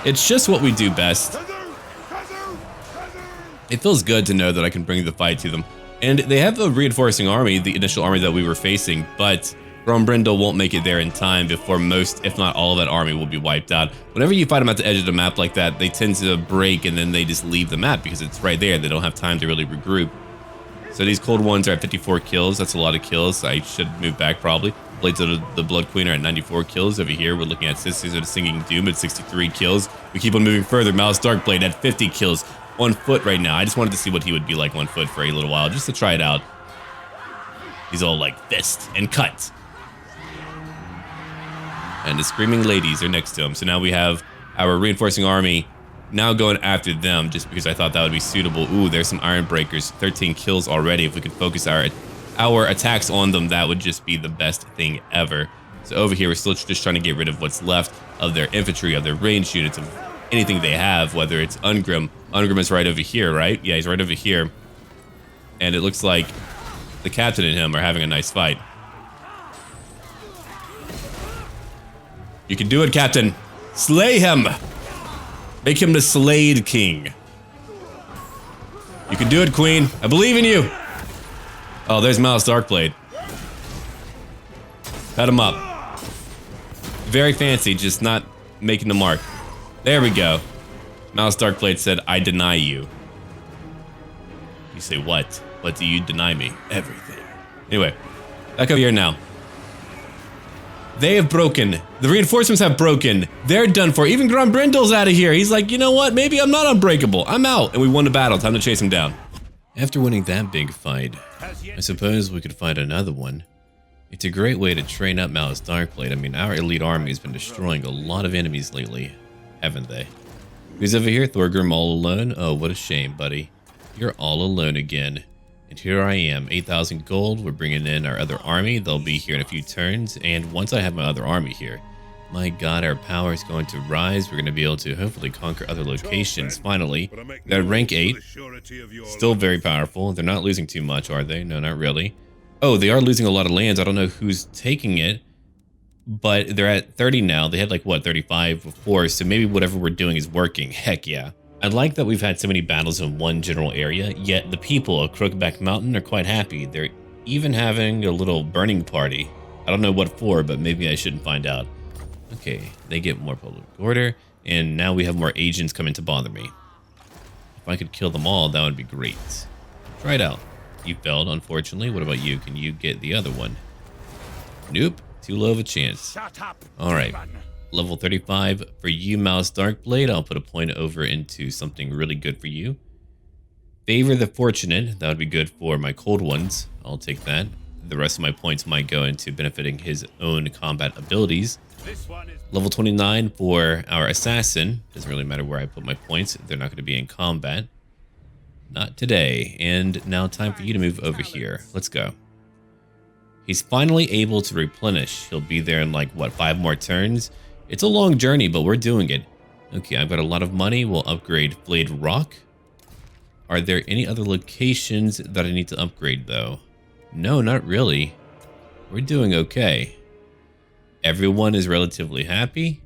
It's just what we do best. It feels good to know that I can bring the fight to them. And they have a reinforcing army, the initial army that we were facing, but Grombrindle won't make it there in time before most, if not all of that army will be wiped out. Whenever you fight them at the edge of the map like that, they tend to break and then they just leave the map because it's right there. They don't have time to really regroup. So these cold ones are at 54 kills. That's a lot of kills. I should move back probably. Blades of the Blood Queen are at 94 kills. Over here, we're looking at Sisters of the Singing Doom at 63 kills. We keep on moving further. Malus Darkblade at 50 kills on foot right now. I just wanted to see what he would be like on foot for a little while, just to try it out. He's all like fist and cut. And the Screaming Ladies are next to him. So now we have our reinforcing army now going after them just because I thought that would be suitable. Ooh, there's some Iron Breakers. 13 kills already. If we could focus our attacks on them, that would just be the best thing ever. So over here, we're still just trying to get rid of what's left of their infantry, of their ranged units, of anything they have, whether it's Ungrim. Ungrim is right over here, right? Yeah, he's right over here. And it looks like the captain and him are having a nice fight. You can do it, Captain. Slay him. Make him the Slayed King. You can do it, Queen. I believe in you. Oh, there's Malus Darkblade. Cut him up. Very fancy, just not making the mark. There we go. Malus Darkblade said, I deny you. You say what? What do you deny me? Everything. Anyway, back over here now. They have broken. The reinforcements have broken. They're done for. Even Grombrindal's out of here. He's like, you know what? Maybe I'm not unbreakable. I'm out. And we won the battle. Time to chase him down. After winning that big fight, I suppose we could fight another one. It's a great way to train up Malus Darkblade. I mean, our elite army has been destroying a lot of enemies lately, haven't they? Who's over here? Thorgrim all alone? Oh, what a shame, buddy. You're all alone again. And here I am, 8,000 gold. We're bringing in our other army. They'll be here in a few turns. And once I have my other army here, my god, our power is going to rise. We're going to be able to hopefully conquer other locations, finally. They're at rank 8. Still very powerful. They're not losing too much, are they? No, not really. Oh, they are losing a lot of lands. I don't know who's taking it, but they're at 30 now. They had like, what, 35 before, so maybe whatever we're doing is working. Heck yeah. I like that we've had so many battles in one general area, yet the people of Crookback Mountain are quite happy. They're even having a little burning party. I don't know what for, but maybe I shouldn't find out. Okay, they get more public order, and now we have more agents coming to bother me. If I could kill them all, that would be great. Try it out. You failed, unfortunately. What about you? Can you get the other one? Nope. Too low of a chance. Alright. Level 35 for you, Malus Darkblade. I'll put a point over into something really good for you. Favor the Fortunate. That would be good for my cold ones. I'll take that. The rest of my points might go into benefiting his own combat abilities. Level 29 for our Assassin. Doesn't really matter where I put my points. They're not going to be in combat. Not today. And now time for you to move over here. Let's go. He's finally able to replenish. He'll be there in like, what, 5 more turns? It's a long journey, but we're doing it. Okay, I've got a lot of money. We'll upgrade Blade Rock. Are there any other locations that I need to upgrade, though? No, not really. We're doing okay. Everyone is relatively happy.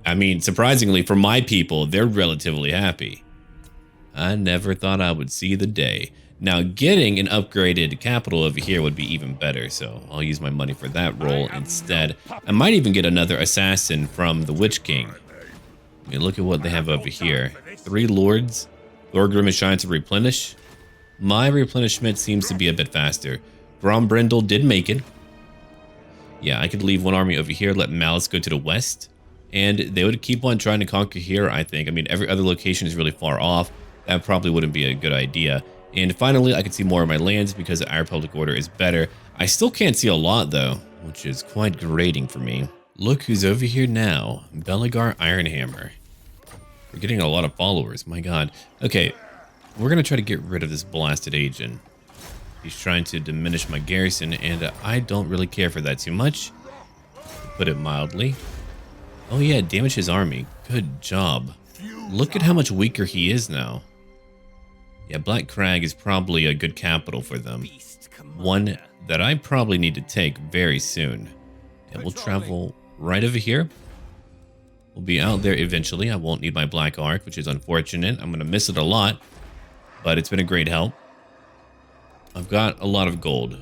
I mean, surprisingly, for my people, they're relatively happy. I never thought I would see the day. Now, getting an upgraded capital over here would be even better, so I'll use my money for that role instead. I might even get another assassin from the Witch King. I mean, look at what they have over here. 3 lords. Thorgrim is trying to replenish. My replenishment seems to be a bit faster. Grombrindal did make it. Yeah, I could leave one army over here, let Malus go to the west, and they would keep on trying to conquer here, I think. I mean, every other location is really far off. That probably wouldn't be a good idea. And finally, I can see more of my lands because our public order is better. I still can't see a lot, though, which is quite grating for me. Look who's over here now. Belegar Ironhammer. We're getting a lot of followers, my god. Okay, we're going to try to get rid of this blasted agent. He's trying to diminish my garrison, and I don't really care for that too much, to put it mildly. Oh yeah, damage his army. Good job. Look at how much weaker he is now. Yeah, Black Crag is probably a good capital for them. One that I probably need to take very soon. And we'll travel right over here. We'll be out there eventually. I won't need my Black Arc, which is unfortunate. I'm going to miss it a lot, but it's been a great help. I've got a lot of gold.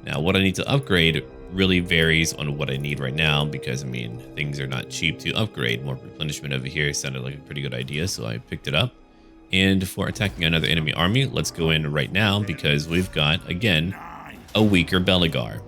Now, what I need to upgrade really varies on what I need right now because, I mean, things are not cheap to upgrade. More replenishment over here sounded like a pretty good idea, so I picked it up. And for attacking another enemy army, let's go in right now because we've got, again, a weaker Belegar.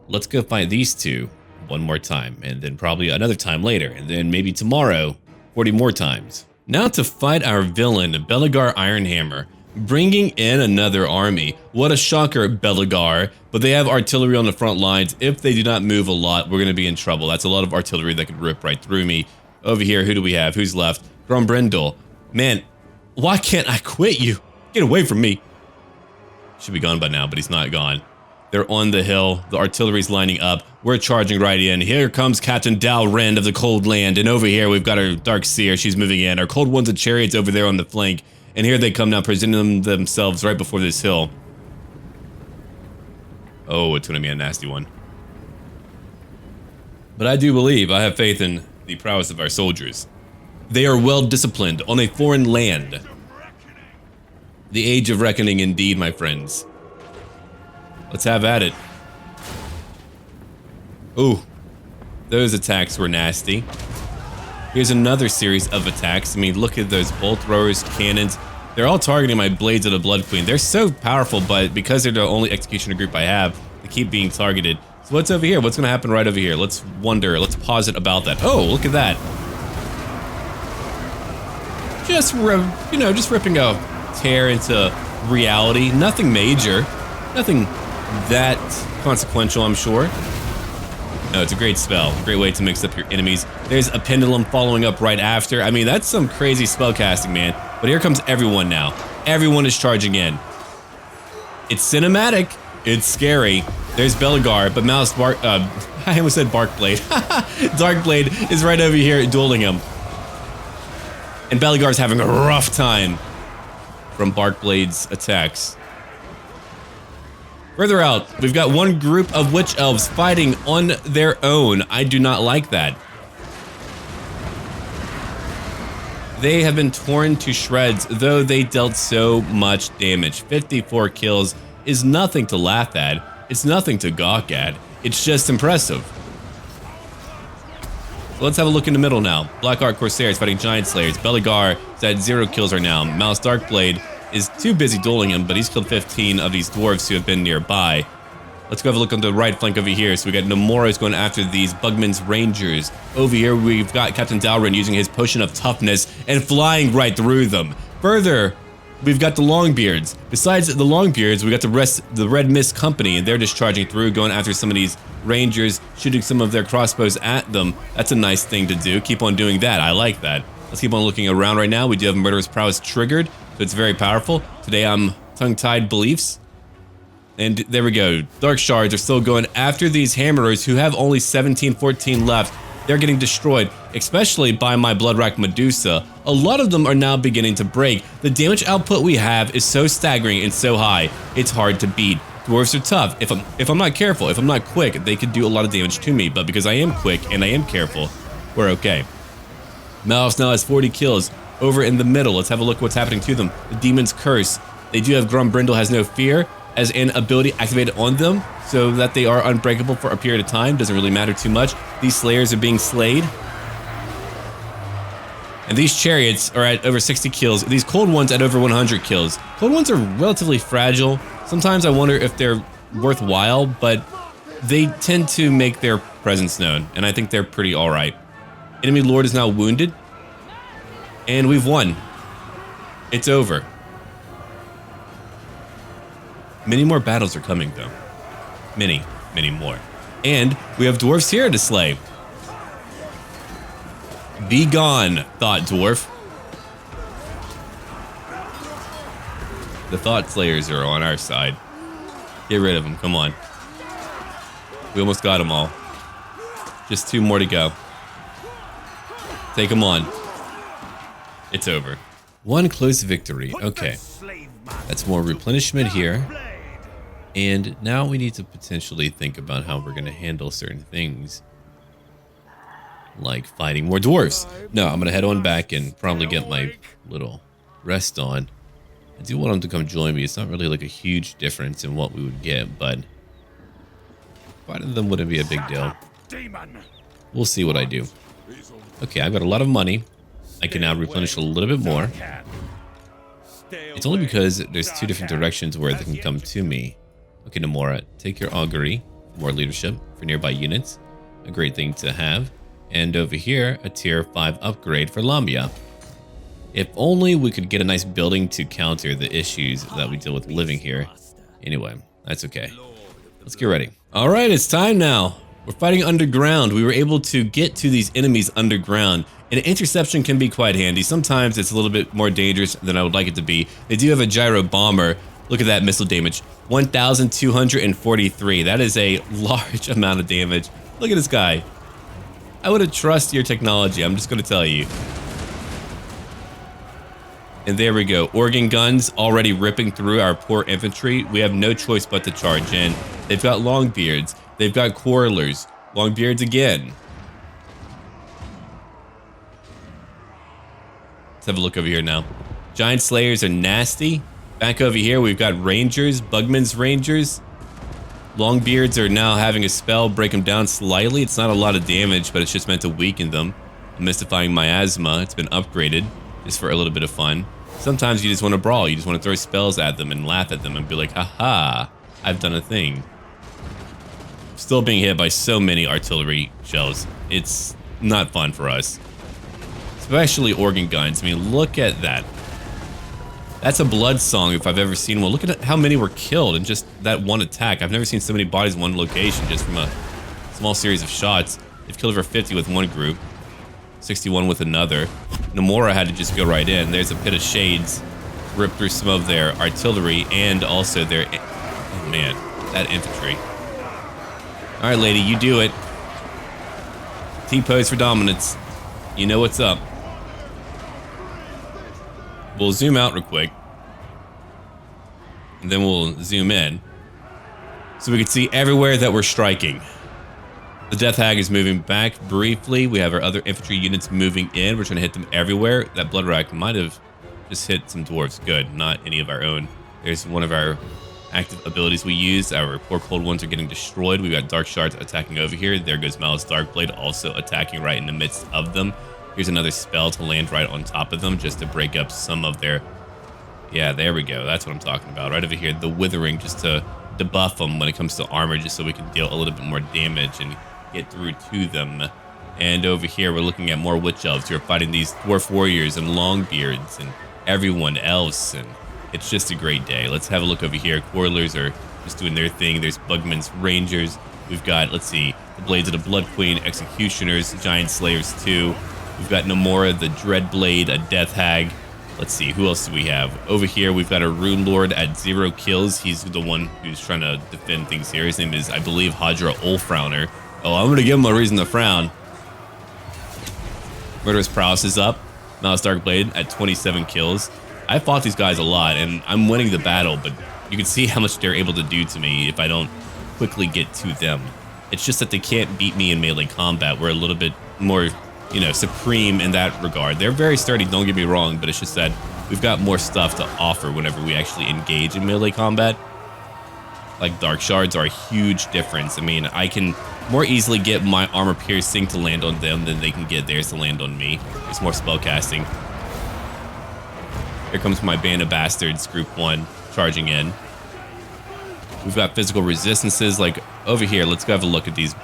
Let's go fight these two one more time, and then probably another time later, and then maybe tomorrow 40 more times. Now to fight our villain, Belegar Ironhammer, bringing in another army. What a shocker, Belegar, but they have artillery on the front lines. If they do not move a lot, we're going to be in trouble. That's a lot of artillery that could rip right through me. Over here, who do we have? Who's left? Grombrindle. Man, why can't I quit you? Get away from me. Should be gone by now, but he's not gone. They're on the hill. The artillery's lining up. We're charging right in. Here comes Captain Dalrend of the Cold Land. And over here, we've got our Dark Seer. She's moving in. Our Cold Ones and Chariots over there on the flank. And here they come now, presenting themselves right before this hill. Oh, it's going to be a nasty one. But I do believe, I have faith in the prowess of our soldiers. They are well disciplined on a foreign land. The age of reckoning indeed, my friends. Let's have at it. Ooh, those attacks were nasty. Here's another series of attacks. I mean, look at those bolt throwers, cannons. They're all targeting my Blades of the Blood Queen. They're so powerful, but because they're the only executioner group I have, they keep being targeted. So what's over here? What's gonna happen right over here? Let's wonder, let's posit about that. Oh, look at that. Just ripping a tear into reality. Nothing major. Nothing that consequential, I'm sure. No, it's a great spell. Great way to mix up your enemies. There's a pendulum following up right after. I mean, that's some crazy spell casting, man. But here comes everyone now. Everyone is charging in. It's cinematic. It's scary. There's Belegar, but Malus I almost said Barkblade. Darkblade is right over here dueling him. And Belegar's having a rough time from Barkblade's attacks. Further out, we've got one group of Witch Elves fighting on their own. I do not like that. They have been torn to shreds, though they dealt so much damage. 54 kills is nothing to laugh at. It's nothing to gawk at. It's just impressive. So let's have a look in the middle now. Black Ark Corsairs fighting Giant Slayers. Belegar is at 0 kills right now. Malus Darkblade is too busy dueling him, but he's killed 15 of these dwarves who have been nearby. Let's go have a look on the right flank over here. So we got Nemoros going after these Bugman's Rangers. Over here, we've got Captain Dalrend using his potion of toughness and flying right through them. Further, we've got the Longbeards. Besides the Longbeards, we got the Red Mist Company, and they're just charging through, going after some of these Rangers, shooting some of their crossbows at them. That's a nice thing to do. Keep on doing that. I like that. Let's keep on looking around right now. We do have Murderous Prowess triggered, so it's very powerful. Today I'm tongue-tied beliefs. And there we go. Dark Shards are still going after these Hammerers who have only 17, 14 left. They're getting destroyed, especially by my Bloodrack Medusa. A lot of them are now beginning to break. The damage output we have is so staggering and so high, it's hard to beat. Dwarves are tough. If I'm not careful, if I'm not quick, they could do a lot of damage to me. But because I am quick and I am careful, we're okay. Malus now has 40 kills. Over in the middle, let's have a look at what's happening to them. The Demon's Curse. They do have Grombrindle has no fear as an ability activated on them so that they are unbreakable for a period of time. Doesn't really matter too much. These Slayers are being slayed. And these Chariots are at over 60 kills. These Cold Ones at over 100 kills. Cold Ones are relatively fragile. Sometimes I wonder if they're worthwhile, but they tend to make their presence known, and I think they're pretty alright. Enemy Lord is now wounded. And we've won. It's over. Many more battles are coming, though. Many, many more. And we have dwarves here to slay. Be gone, Thought Dwarf. The Thought Slayers are on our side. Get rid of them, come on. We almost got them all. Just 2 more to go. Take them on. It's over. 1 close victory. Okay. That's more replenishment here. And now we need to potentially think about how we're going to handle certain things. Like fighting more dwarves. No, I'm going to head on back and probably get my little rest on. I do want them to come join me. It's not really like a huge difference in what we would get, but fighting them wouldn't be a big deal. We'll see what I do. Okay, I've got a lot of money. I can now replenish a little bit more. It's only because there's 2 different directions where they can come to me. Okay, Namora, take your augury, more leadership for nearby units. A great thing to have. And over here, a tier 5 upgrade for Lamia. If only we could get a nice building to counter the issues that we deal with living here. Anyway, that's okay. Let's get ready. All right, it's time now. We're fighting underground. We were able to get to these enemies underground. And interception can be quite handy. Sometimes it's a little bit more dangerous than I would like it to be. They do have a gyro bomber. Look at that missile damage. 1,243. That is a large amount of damage. Look at this guy. I would have trust your technology. I'm just going to tell you. And there we go. Organ guns already ripping through our poor infantry. We have no choice but to charge in. They've got longbeards. They've got quarrelers. Longbeards again. Let's have a look over here now. Giant Slayers are nasty. Back over here, we've got Rangers, Bugman's Rangers. Longbeards are now having a spell, break them down slightly. It's not a lot of damage, but it's just meant to weaken them. Mystifying Miasma, it's been upgraded just for a little bit of fun. Sometimes you just want to brawl. You just want to throw spells at them and laugh at them and be like, haha, I've done a thing. Still being hit by so many artillery shells. It's not fun for us. Especially organ guns. I mean, look at that. That's a blood song if I've ever seen one. Look at how many were killed in just that one attack. I've never seen so many bodies in one location just from a small series of shots. They've killed over 50 with one group. 61 with another. Nomura had to just go right in. There's a pit of shades. Rip through some of their artillery and also their... Oh man, that infantry. Alright, lady, you do it. T-pose for dominance. You know what's up. We'll zoom out real quick. And then we'll zoom in. So we can see everywhere that we're striking. The Death Hag is moving back briefly. We have our other infantry units moving in. We're trying to hit them everywhere. That Blood Rack might have just hit some dwarves. Good, not any of our own. There's one of our active abilities we use. Our poor cold ones are getting destroyed. We've got Dark Shards attacking over here. There goes Malus Darkblade also attacking right in the midst of them. Here's another spell to land right on top of them just to break up some of their... Yeah, there we go. That's what I'm talking about. Right over here, the Withering, just to debuff them when it comes to armor, just so we can deal a little bit more damage and get through to them. And over here, we're looking at more Witch Elves who are fighting these Dwarf Warriors and Longbeards and everyone else. And it's just a great day. Let's have a look over here. Quarrelers are just doing their thing. There's Bugman's Rangers. We've got, let's see, the Blades of the Blood Queen, Executioners, Giant Slayers 2. We've got Nomura, the Dreadblade, a Death Hag. Let's see, who else do we have? Over here, we've got a Rune Lord at 0 kills. He's the one who's trying to defend things here. His name is, I believe, Hadra Olfrowner. Oh, I'm going to give him a reason to frown. Murderous Prowess is up. Malus Darkblade at 27 kills. I fought these guys a lot, and I'm winning the battle, but you can see how much they're able to do to me if I don't quickly get to them. It's just that they can't beat me in melee combat. We're a little bit more... you know, supreme in that regard. They're very sturdy, don't get me wrong, but it's just that we've got more stuff to offer whenever we actually engage in melee combat. Like Dark Shards are a huge difference. I mean, I can more easily get my armor piercing to land on them than they can get theirs to land on me. It's more spell casting. Here comes my Band of Bastards, Group 1, charging in. We've got physical resistances, like over here. Let's go have a look at these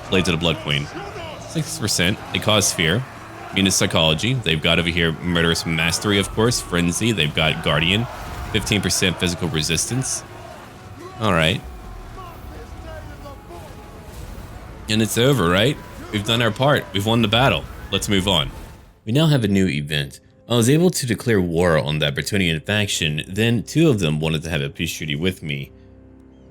Blades of the Blood Queen. 6%. They cause fear. Venus Psychology. They've got over here Murderous Mastery, of course. Frenzy. They've got Guardian. 15% physical resistance. Alright. And it's over, right? We've done our part. We've won the battle. Let's move on. We now have a new event. I was able to declare war on that Bretonnian faction. Then 2 of them wanted to have a peace treaty with me.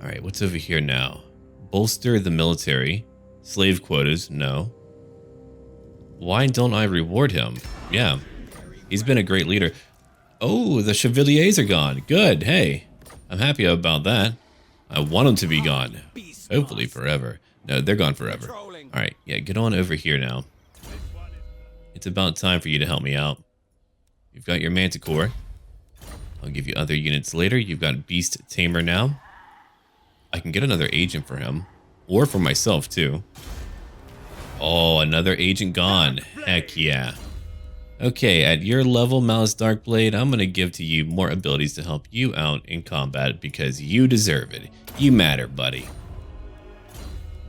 Alright, what's over here now? Bolster the military. Slave quotas. No. Why don't I reward him? Yeah, he's been a great leader. Oh, the Chevaliers are gone. Good, hey. I'm happy about that. I want them to be gone. Hopefully forever. No, they're gone forever. Alright, yeah, get on over here now. It's about time for you to help me out. You've got your Manticore. I'll give you other units later. You've got Beast Tamer now. I can get another agent for him. Or for myself, too. Oh, another agent gone. Heck yeah. Okay, at your level, Malus Darkblade, I'm going to give to you more abilities to help you out in combat because you deserve it. You matter, buddy.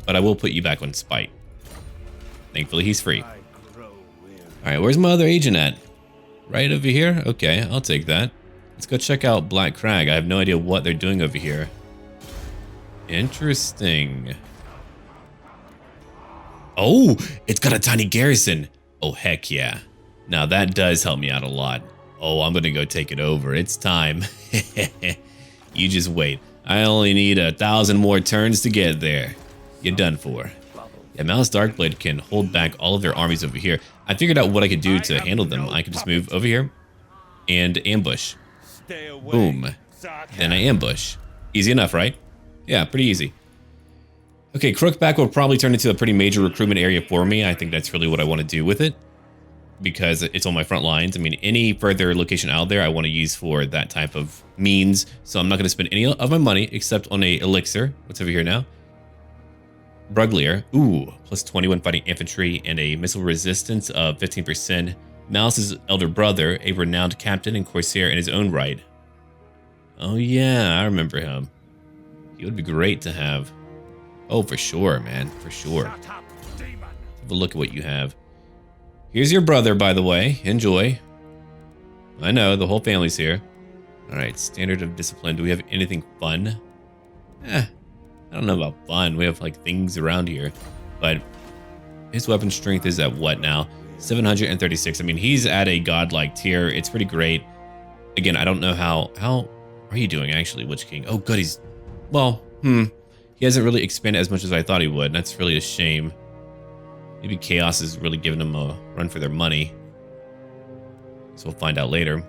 But I will put you back on Spite. Thankfully, he's free. Alright, where's my other agent at? Right over here? Okay, I'll take that. Let's go check out Black Crag. I have no idea what they're doing over here. Interesting. Oh, it's got a tiny garrison. Oh, heck yeah. Now that does help me out a lot. Oh, I'm gonna go take it over. It's time. You just wait. I only need 1,000 more turns to get there. You're done for. Yeah, Malus Darkblade can hold back all of their armies over here. I figured out what I could do to handle them. I could just move over here and ambush. Boom. Then I ambush. Easy enough, right? Yeah, pretty easy. Okay, Crookback will probably turn into a pretty major recruitment area for me. I think that's really what I want to do with it, because it's on my front lines. I mean, any further location out there I want to use for that type of means. So I'm not going to spend any of my money except on a elixir. What's over here now? Bruglier. Ooh, plus 20 when fighting infantry and a missile resistance of 15%. Malus's elder brother, a renowned captain and corsair in his own right. Oh yeah, I remember him. He would be great to have. Oh, for sure, man, for sure. Have a look at what you have. Here's your brother, by the way. Enjoy. I know, the whole family's here. Alright, standard of discipline. Do we have anything fun? I don't know about fun. We have, like, things around here. But his weapon strength is at what now? 736. I mean, he's at a godlike tier. It's pretty great. Again, I don't know how are you doing, actually, Witch King? Oh, good, he's... Well, he hasn't really expanded as much as I thought he would. That's really a shame. Maybe Chaos is really giving them a run for their money. So we'll find out later.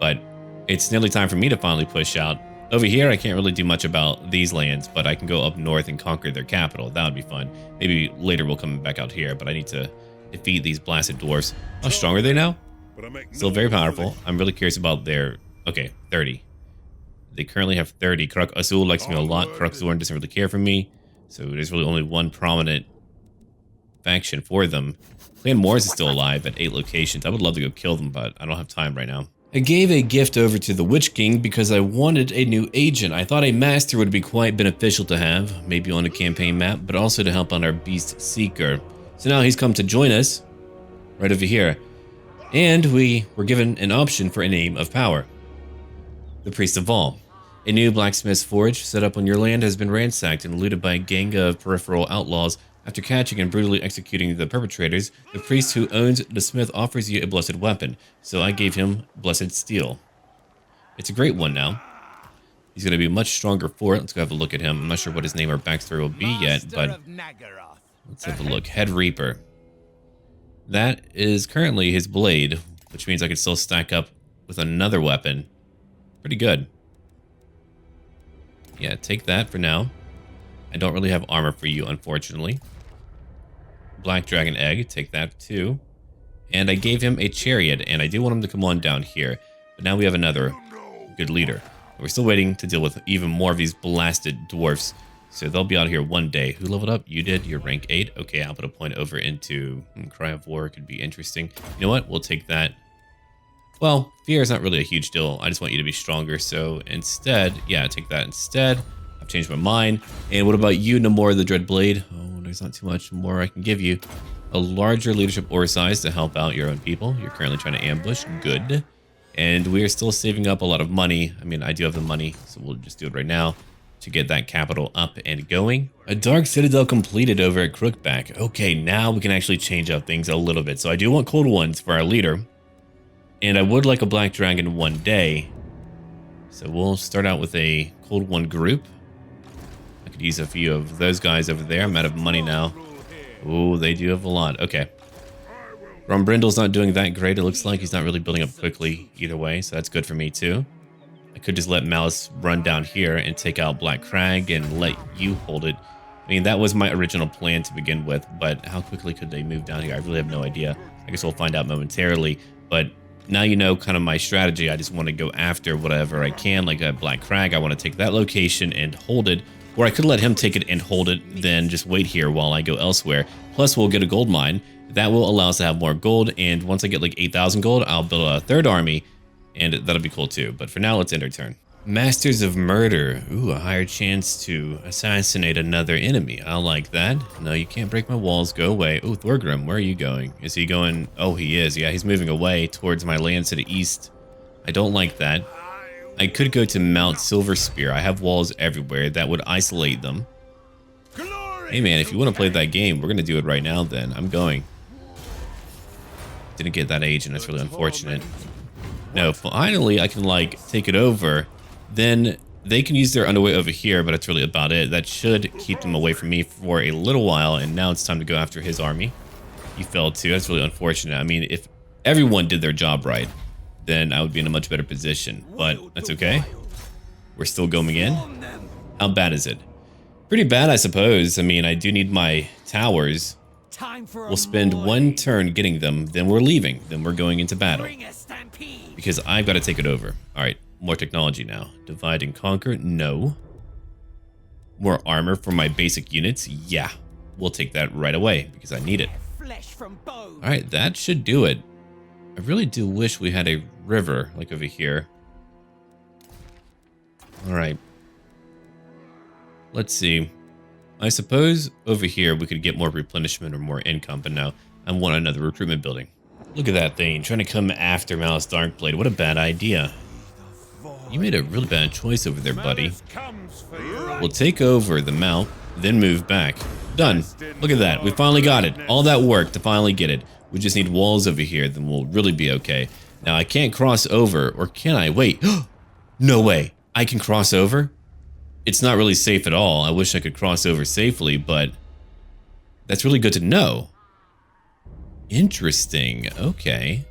But it's nearly time for me to finally push out. Over here, I can't really do much about these lands, but I can go up north and conquer their capital. That would be fun. Maybe later we'll come back out here, but I need to defeat these blasted dwarfs. How strong are they now? Still very powerful. I'm really curious about their... Okay, 30. They currently have 30. Karak Azul likes me a lot. Karak Zorn doesn't really care for me. So there's really only one prominent faction for them. Clan Moors is still alive at 8 locations. I would love to go kill them, but I don't have time right now. I gave a gift over to the Witch King because I wanted a new agent. I thought a master would be quite beneficial to have, maybe on a campaign map, but also to help on our Beast Seeker. So now he's come to join us, right over here. And we were given an option for a name of power. The Priest of All. A new blacksmith's forge set up on your land has been ransacked and looted by a gang of peripheral outlaws. After catching and brutally executing the perpetrators, the priest who owns the smith offers you a blessed weapon, so I gave him Blessed Steel. It's a great one now. He's going to be much stronger for it. Let's go have a look at him. I'm not sure what his name or backstory will be yet, but let's have a look. Head Reaper. That is currently his blade, which means I can still stack up with another weapon. Pretty good. Yeah, take that for now. I don't really have armor for you, unfortunately. Black Dragon Egg, take that too. And I gave him a chariot, and I do want him to come on down here. But now we have another good leader. We're still waiting to deal with even more of these blasted dwarfs. So they'll be out here one day. Who leveled up? You did. You're rank 8. Okay, I'll put a point over into Cry of War. Could be interesting. You know what? We'll take that. Well, fear is not really a huge deal. I just want you to be stronger. So instead, yeah, take that instead. I've changed my mind. And what about you, Namor the Dreadblade? Oh, there's not too much more I can give you. A larger leadership ore size to help out your own people. You're currently trying to ambush. Good. And we are still saving up a lot of money. I mean, I do have the money, so we'll just do it right now to get that capital up and going. A Dark Citadel completed over at Crookback. Okay, now we can actually change up things a little bit. So I do want cold ones for our leader. And I would like a Black Dragon one day. So we'll start out with a cold one group. I could use a few of those guys over there. I'm out of money now. Oh, they do have a lot. Okay. Brindle's not doing that great. It looks like he's not really building up quickly either way. So that's good for me too. I could just let Malus run down here and take out Black Crag and let you hold it. I mean, that was my original plan to begin with, but how quickly could they move down here? I really have no idea. I guess we'll find out momentarily, but now you know kind of my strategy. I just want to go after whatever I can, like that Black Crag. I want to take that location and hold it, or I could let him take it and hold it, then just wait here while I go elsewhere. Plus, we'll get a gold mine. That will allow us to have more gold, and once I get like 8,000 gold, I'll build a third army, and that'll be cool too. But for now, let's end our turn. Masters of Murder. Ooh, a higher chance to assassinate another enemy. I like that. No, you can't break my walls. Go away. Oh, Thorgrim, where are you going? Is he going? Oh, he is. Yeah, he's moving away towards my lands to the east. I don't like that. I could go to Mount Silverspear. I have walls everywhere that would isolate them. Hey man, if you want to play that game, we're going to do it right now then. I'm going. Didn't get that agent. That's really unfortunate. No, finally I can like take it over. Then they can use their underway over here, but that's really about it. That should keep them away from me for a little while, and now it's time to go after his army. He fell too. That's really unfortunate. I mean, if everyone did their job right, then I would be in a much better position, but that's okay. We're still going in. How bad is it? Pretty bad, I suppose. I mean, I do need my towers. We'll spend one turn getting them, then we're leaving. Then we're going into battle. Because I've got to take it over. Alright, more technology now. Divide and conquer? No. More armor for my basic units? Yeah. We'll take that right away, because I need it. Alright, that should do it. I really do wish we had a river, like over here. Alright. Let's see. I suppose over here we could get more replenishment or more income, but no. I want another recruitment building. Look at that thing, trying to come after Malus Darkblade. What a bad idea. You made a really bad choice over there, buddy. We'll take over the mount, then move back. Done. Look at that. We finally got it. All that work to finally get it. We just need walls over here, then we'll really be okay. Now, I can't cross over, or can I? Wait. No way. I can cross over? It's not really safe at all. I wish I could cross over safely, but that's really good to know. Interesting. Okay.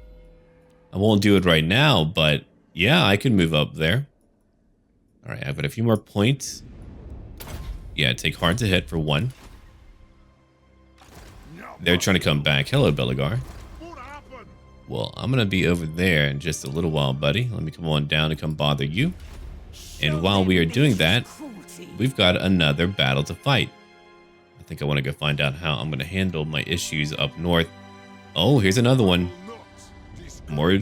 I won't do it right now, but yeah, I can move up there. All right, I've got a few more points. Yeah, take hard to hit for one. They're trying to come back. Hello, Belagar. Well, I'm going to be over there in just a little while, buddy. Let me come on down and come bother you. And while we are doing that, we've got another battle to fight. I think I want to go find out how I'm going to handle my issues up north. Oh, here's another one. More...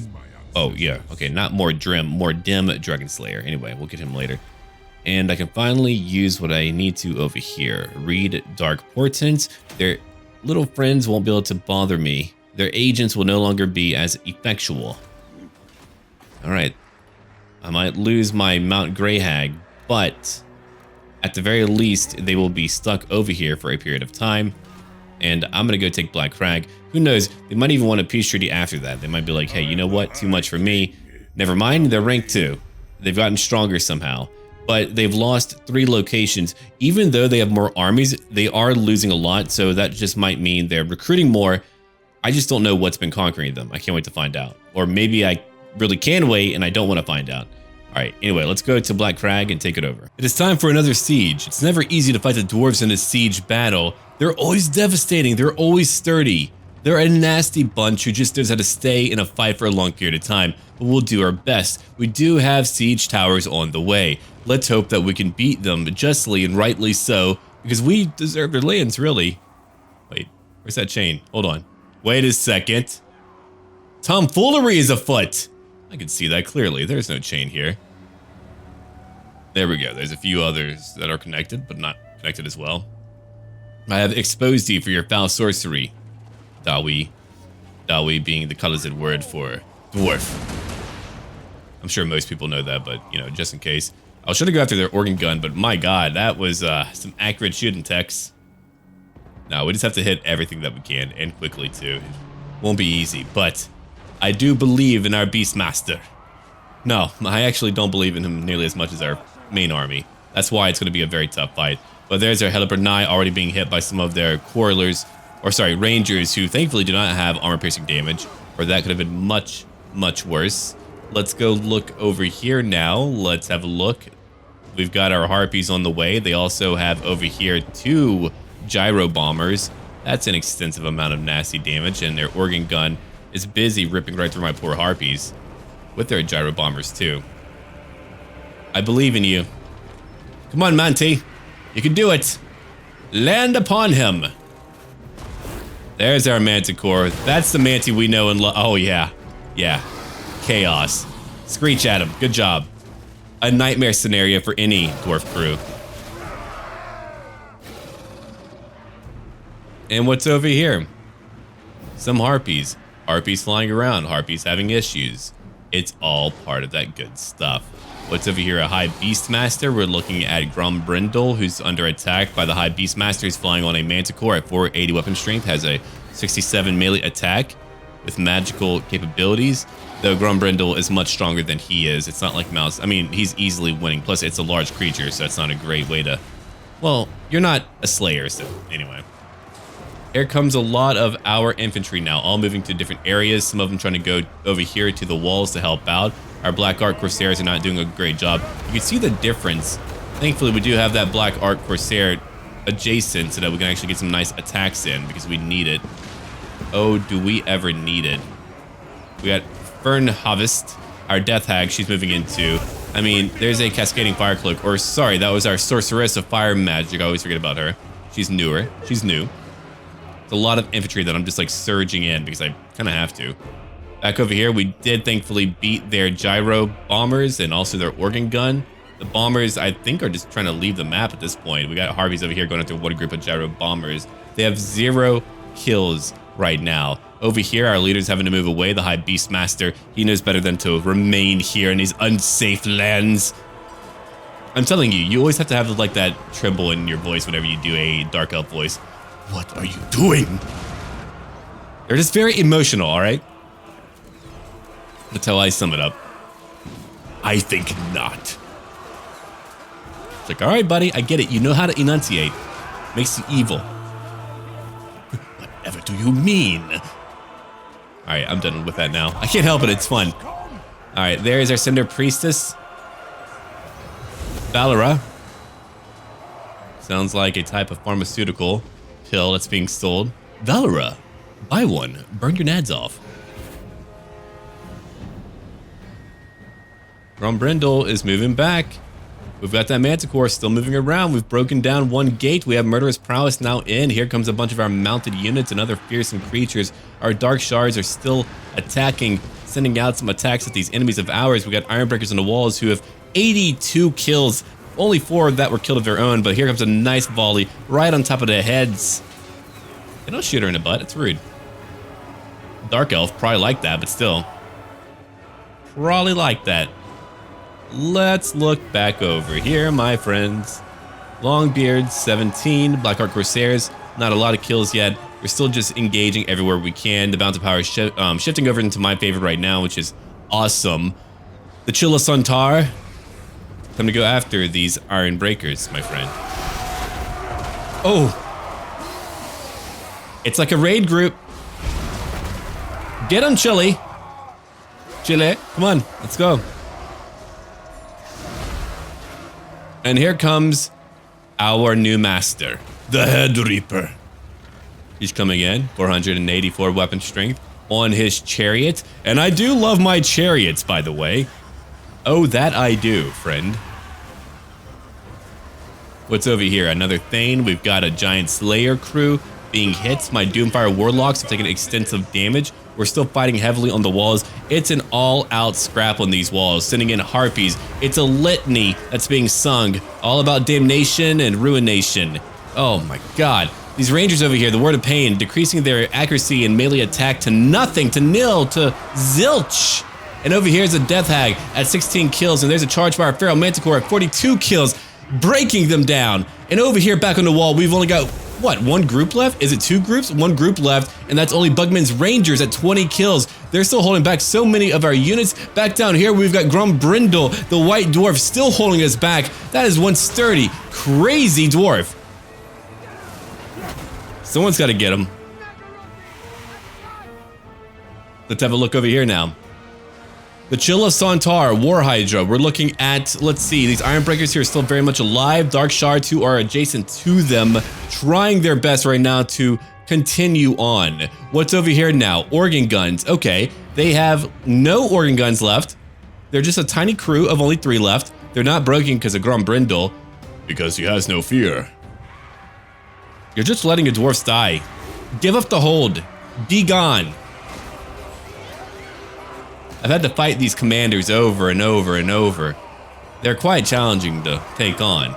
Oh, yeah. Okay, not more dim Dragon Slayer. Anyway, we'll get him later. And I can finally use what I need to over here. Read Dark Portents. Their little friends won't be able to bother me. Their agents will no longer be as effectual. Alright. I might lose my Mount Greyhag, but at the very least, they will be stuck over here for a period of time. And I'm going to go take Black Crag. Who knows? They might even want a peace treaty after that. They might be like, hey, you know what? Too much for me. Never mind, they're rank 2. They've gotten stronger somehow. But they've lost 3 locations. Even though they have more armies, they are losing a lot. So that just might mean they're recruiting more. I just don't know what's been conquering them. I can't wait to find out. Or maybe I really can wait and I don't want to find out. Alright, anyway, let's go to Black Crag and take it over. It is time for another siege. It's never easy to fight the dwarves in a siege battle. They're always devastating. They're always sturdy. They're a nasty bunch who just knows how to stay in a fight for a long period of time, but we'll do our best. We do have siege towers on the way. Let's hope that we can beat them justly and rightly so, because we deserve their lands, really. Wait, where's that chain? Hold on. Wait a second. Tomfoolery is afoot. I can see that clearly. There's no chain here. There we go. There's a few others that are connected, but not connected as well. I have exposed you for your foul sorcery. Dawi. Dawi being the Karaz-a word for dwarf. I'm sure most people know that, but, you know, just in case. I was trying to go after their organ gun, but my god, that was some accurate shooting techs. No, we just have to hit everything that we can, and quickly, too. It won't be easy, but I do believe in our Beastmaster. No, I actually don't believe in him nearly as much as our main army. That's why it's going to be a very tough fight. But there's our Helipernai already being hit by some of their quarrelers, or sorry, rangers, who thankfully do not have armor-piercing damage, or that could have been much, much worse. Let's go look over here now. Let's have a look. We've got our harpies on the way. They also have over here 2 gyro bombers. That's an extensive amount of nasty damage, and their organ gun is busy ripping right through my poor harpies. With their gyro bombers, too. I believe in you. Come on, Manti. You can do it. Land upon him. There's our Manticore. That's the Manti we know and love. Oh, yeah. Yeah. Chaos. Screech at him. Good job. A nightmare scenario for any dwarf crew. And what's over here? Some harpies. Harpies flying around. Harpies having issues. It's all part of that good stuff. What's over here? A High Beastmaster. We're looking at Grombrindle, who's under attack by the High Beastmaster. He's flying on a Manticore at 480 weapon strength, has a 67 melee attack with magical capabilities. Though Grombrindle is much stronger than he is. It's not like Malus. I mean, he's easily winning. Plus, it's a large creature, so it's not a great way to... Well, you're not a slayer, so anyway. Here comes a lot of our infantry now, all moving to different areas. Some of them trying to go over here to the walls to help out. Our Black Arc Corsairs are not doing a great job. You can see the difference. Thankfully, we do have that Black Arc Corsair adjacent so that we can actually get some nice attacks in because we need it. Oh, do we ever need it? We got Fern Harvest, our Death Hag, she's moving into. I mean, there's a Cascading Fire Cloak, or sorry, that was our Sorceress of Fire Magic. I always forget about her. She's newer. She's new. It's a lot of infantry that I'm just like surging in because I kind of have to. Back over here, we did thankfully beat their gyro bombers and also their organ gun. The bombers, I think, are just trying to leave the map at this point. We got Harveys over here going after one group of gyro bombers. They have 0 kills right now. Over here, our leader's having to move away. The High Beastmaster, he knows better than to remain here in these unsafe lands. I'm telling you, you always have to have like that tremble in your voice whenever you do a Dark Elf voice. What are you doing? They're just very emotional, all right? That's how I sum it up. I think not. It's like, all right, buddy, I get it. You know how to enunciate. Makes you evil. Whatever do you mean? All right, I'm done with that now. I can't help it. It's fun. All right, there is our Cinder Priestess. Valera. Sounds like a type of pharmaceutical pill that's being sold. Valera, buy one. Burn your nads off. Grombrindle is moving back. We've got that Manticore still moving around. We've broken down one gate. We have Murderous Prowess now in. Here comes a bunch of our mounted units and other fearsome creatures. Our Dark Shards are still attacking, sending out some attacks at these enemies of ours. We got Ironbreakers on the walls who have 82 kills. Only 4 of that were killed of their own, but here comes a nice volley right on top of their heads. They don't shoot her in the butt. It's rude. Dark Elf probably like that, but still. Probably like that. Let's look back over here, my friends. Longbeards, 17. Black Arc Corsairs, not a lot of kills yet. We're still just engaging everywhere we can. The Bounty Power is shifting over into my favorite right now, which is awesome. The Chilla Suntar. Time to go after these Iron Breakers, my friend. Oh. It's like a raid group. Get them, Chili. Chile, come on, let's go. And here comes our new master, the Head Reaper. He's coming in, 484 weapon strength on his chariot. And I do love my chariots, by the way. Oh, that I do, friend. What's over here? Another Thane. We've got a Giant Slayer crew being hit. My Doomfire Warlocks have taken extensive damage. We're still fighting heavily on the walls. It's an all-out scrap on these walls, sending in Harpies. It's a litany that's being sung, all about damnation and ruination. Oh my god. These Rangers over here, the Word of Pain, decreasing their accuracy and melee attack to nothing, to nil, to zilch. And over here is a Death Hag at 16 kills, and there's a charge by our Feral Manticore at 42 kills, breaking them down. And over here, back on the wall, we've only got, what, 1 group left? Is it 2 groups? 1 group left, and that's only Bugman's Rangers at 20 kills. They're still holding back so many of our units. Back down here, we've got Grombrindle, the White Dwarf, still holding us back. That is one sturdy, crazy dwarf. Someone's got to get him. Let's have a look over here now. The Chilla Santar, War Hydra. We're looking at, let's see, these Ironbreakers here are still very much alive. Dark Shards who are adjacent to them, trying their best right now to continue on. What's over here now? Organ guns. Okay, they have no organ guns left. They're just a tiny crew of only 3 left. They're not broken because of Grombrindle, because he has no fear. You're just letting your dwarfs die. Give up the hold. Be gone. I've had to fight these commanders over and over and over. They're quite challenging to take on.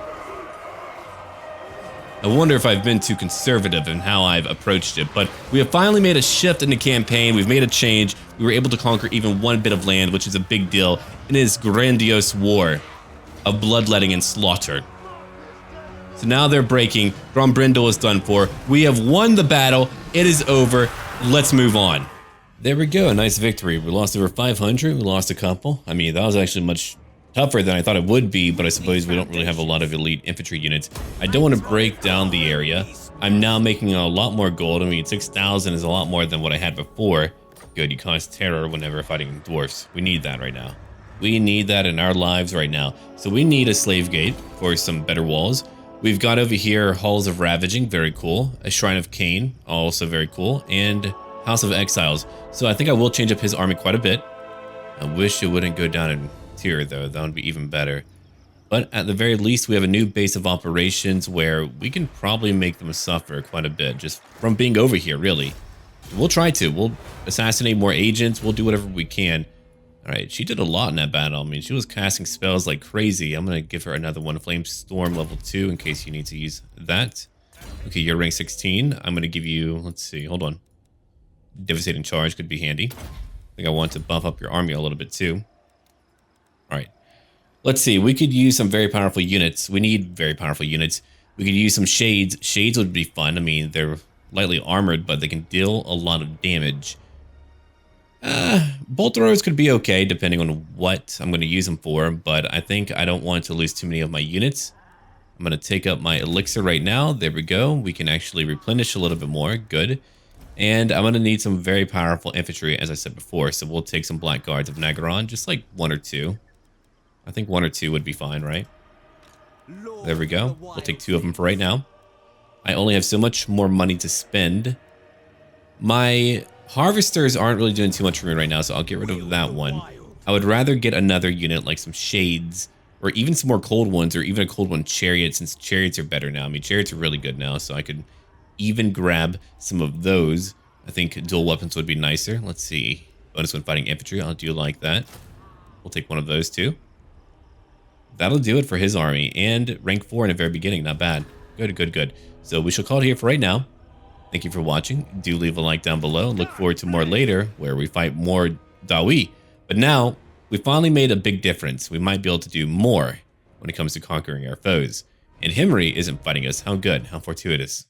I wonder if I've been too conservative in how I've approached it, but we have finally made a shift in the campaign. We've made a change. We were able to conquer even one bit of land, which is a big deal in this grandiose war of bloodletting and slaughter. So now they're breaking. Grombrindal is done for. We have won the battle. It is over. Let's move on. There we go. A nice victory. We lost over 500. We lost a couple. I mean, that was actually much tougher than I thought it would be, but I suppose we don't really have a lot of elite infantry units. I don't want to break down the area. I'm now making a lot more gold. I mean, 6,000 is a lot more than what I had before. Good, you cause terror whenever fighting dwarfs. We need that right now. We need that in our lives right now. So we need a slave gate for some better walls. We've got over here Halls of Ravaging, very cool. A Shrine of Cain, also very cool. And House of Exiles. So I think I will change up his army quite a bit. I wish it wouldn't go down in tier though, that would be even better. But at the very least, we have a new base of operations where we can probably make them suffer quite a bit just from being over here, really. We'll try to. We'll assassinate more agents. We'll do whatever we can. All right, she did a lot in that battle. I mean, she was casting spells like crazy. I'm going to give her another one, Flame Storm level 2, in case you need to use that. Okay, you're rank 16. I'm going to give you, let's see, hold on. Devastating Charge could be handy. I think I want to buff up your army a little bit too. All right, let's see. We could use some very powerful units. We need very powerful units. We could use some shades. Shades would be fun. I mean, they're lightly armored, but they can deal a lot of damage. Bolt throwers could be okay, depending on what I'm going to use them for, but I think I don't want to lose too many of my units. I'm going to take up my elixir right now. There we go. We can actually replenish a little bit more. Good. And I'm going to need some very powerful infantry, as I said before, so we'll take some Black Guards of Nagaron, just like 1 or 2. I think 1 or 2 would be fine, right? There we go. We'll take 2 of them for right now. I only have so much more money to spend. My harvesters aren't really doing too much for me right now, so I'll get rid of that one. I would rather get another unit like some shades, or even some more cold ones, or even a cold one chariot, since chariots are better now. I mean, chariots are really good now, so I could even grab some of those. I think dual weapons would be nicer. Let's see. Bonus when fighting infantry. I'll do like that. We'll take one of those too. That'll do it for his army. And rank 4 in the very beginning. Not bad. Good, good, good. So we shall call it here for right now. Thank you for watching. Do leave a like down below. Look forward to more later where we fight more Dawi. But now, we finally made a big difference. We might be able to do more when it comes to conquering our foes. And Himri isn't fighting us. How good. How fortuitous.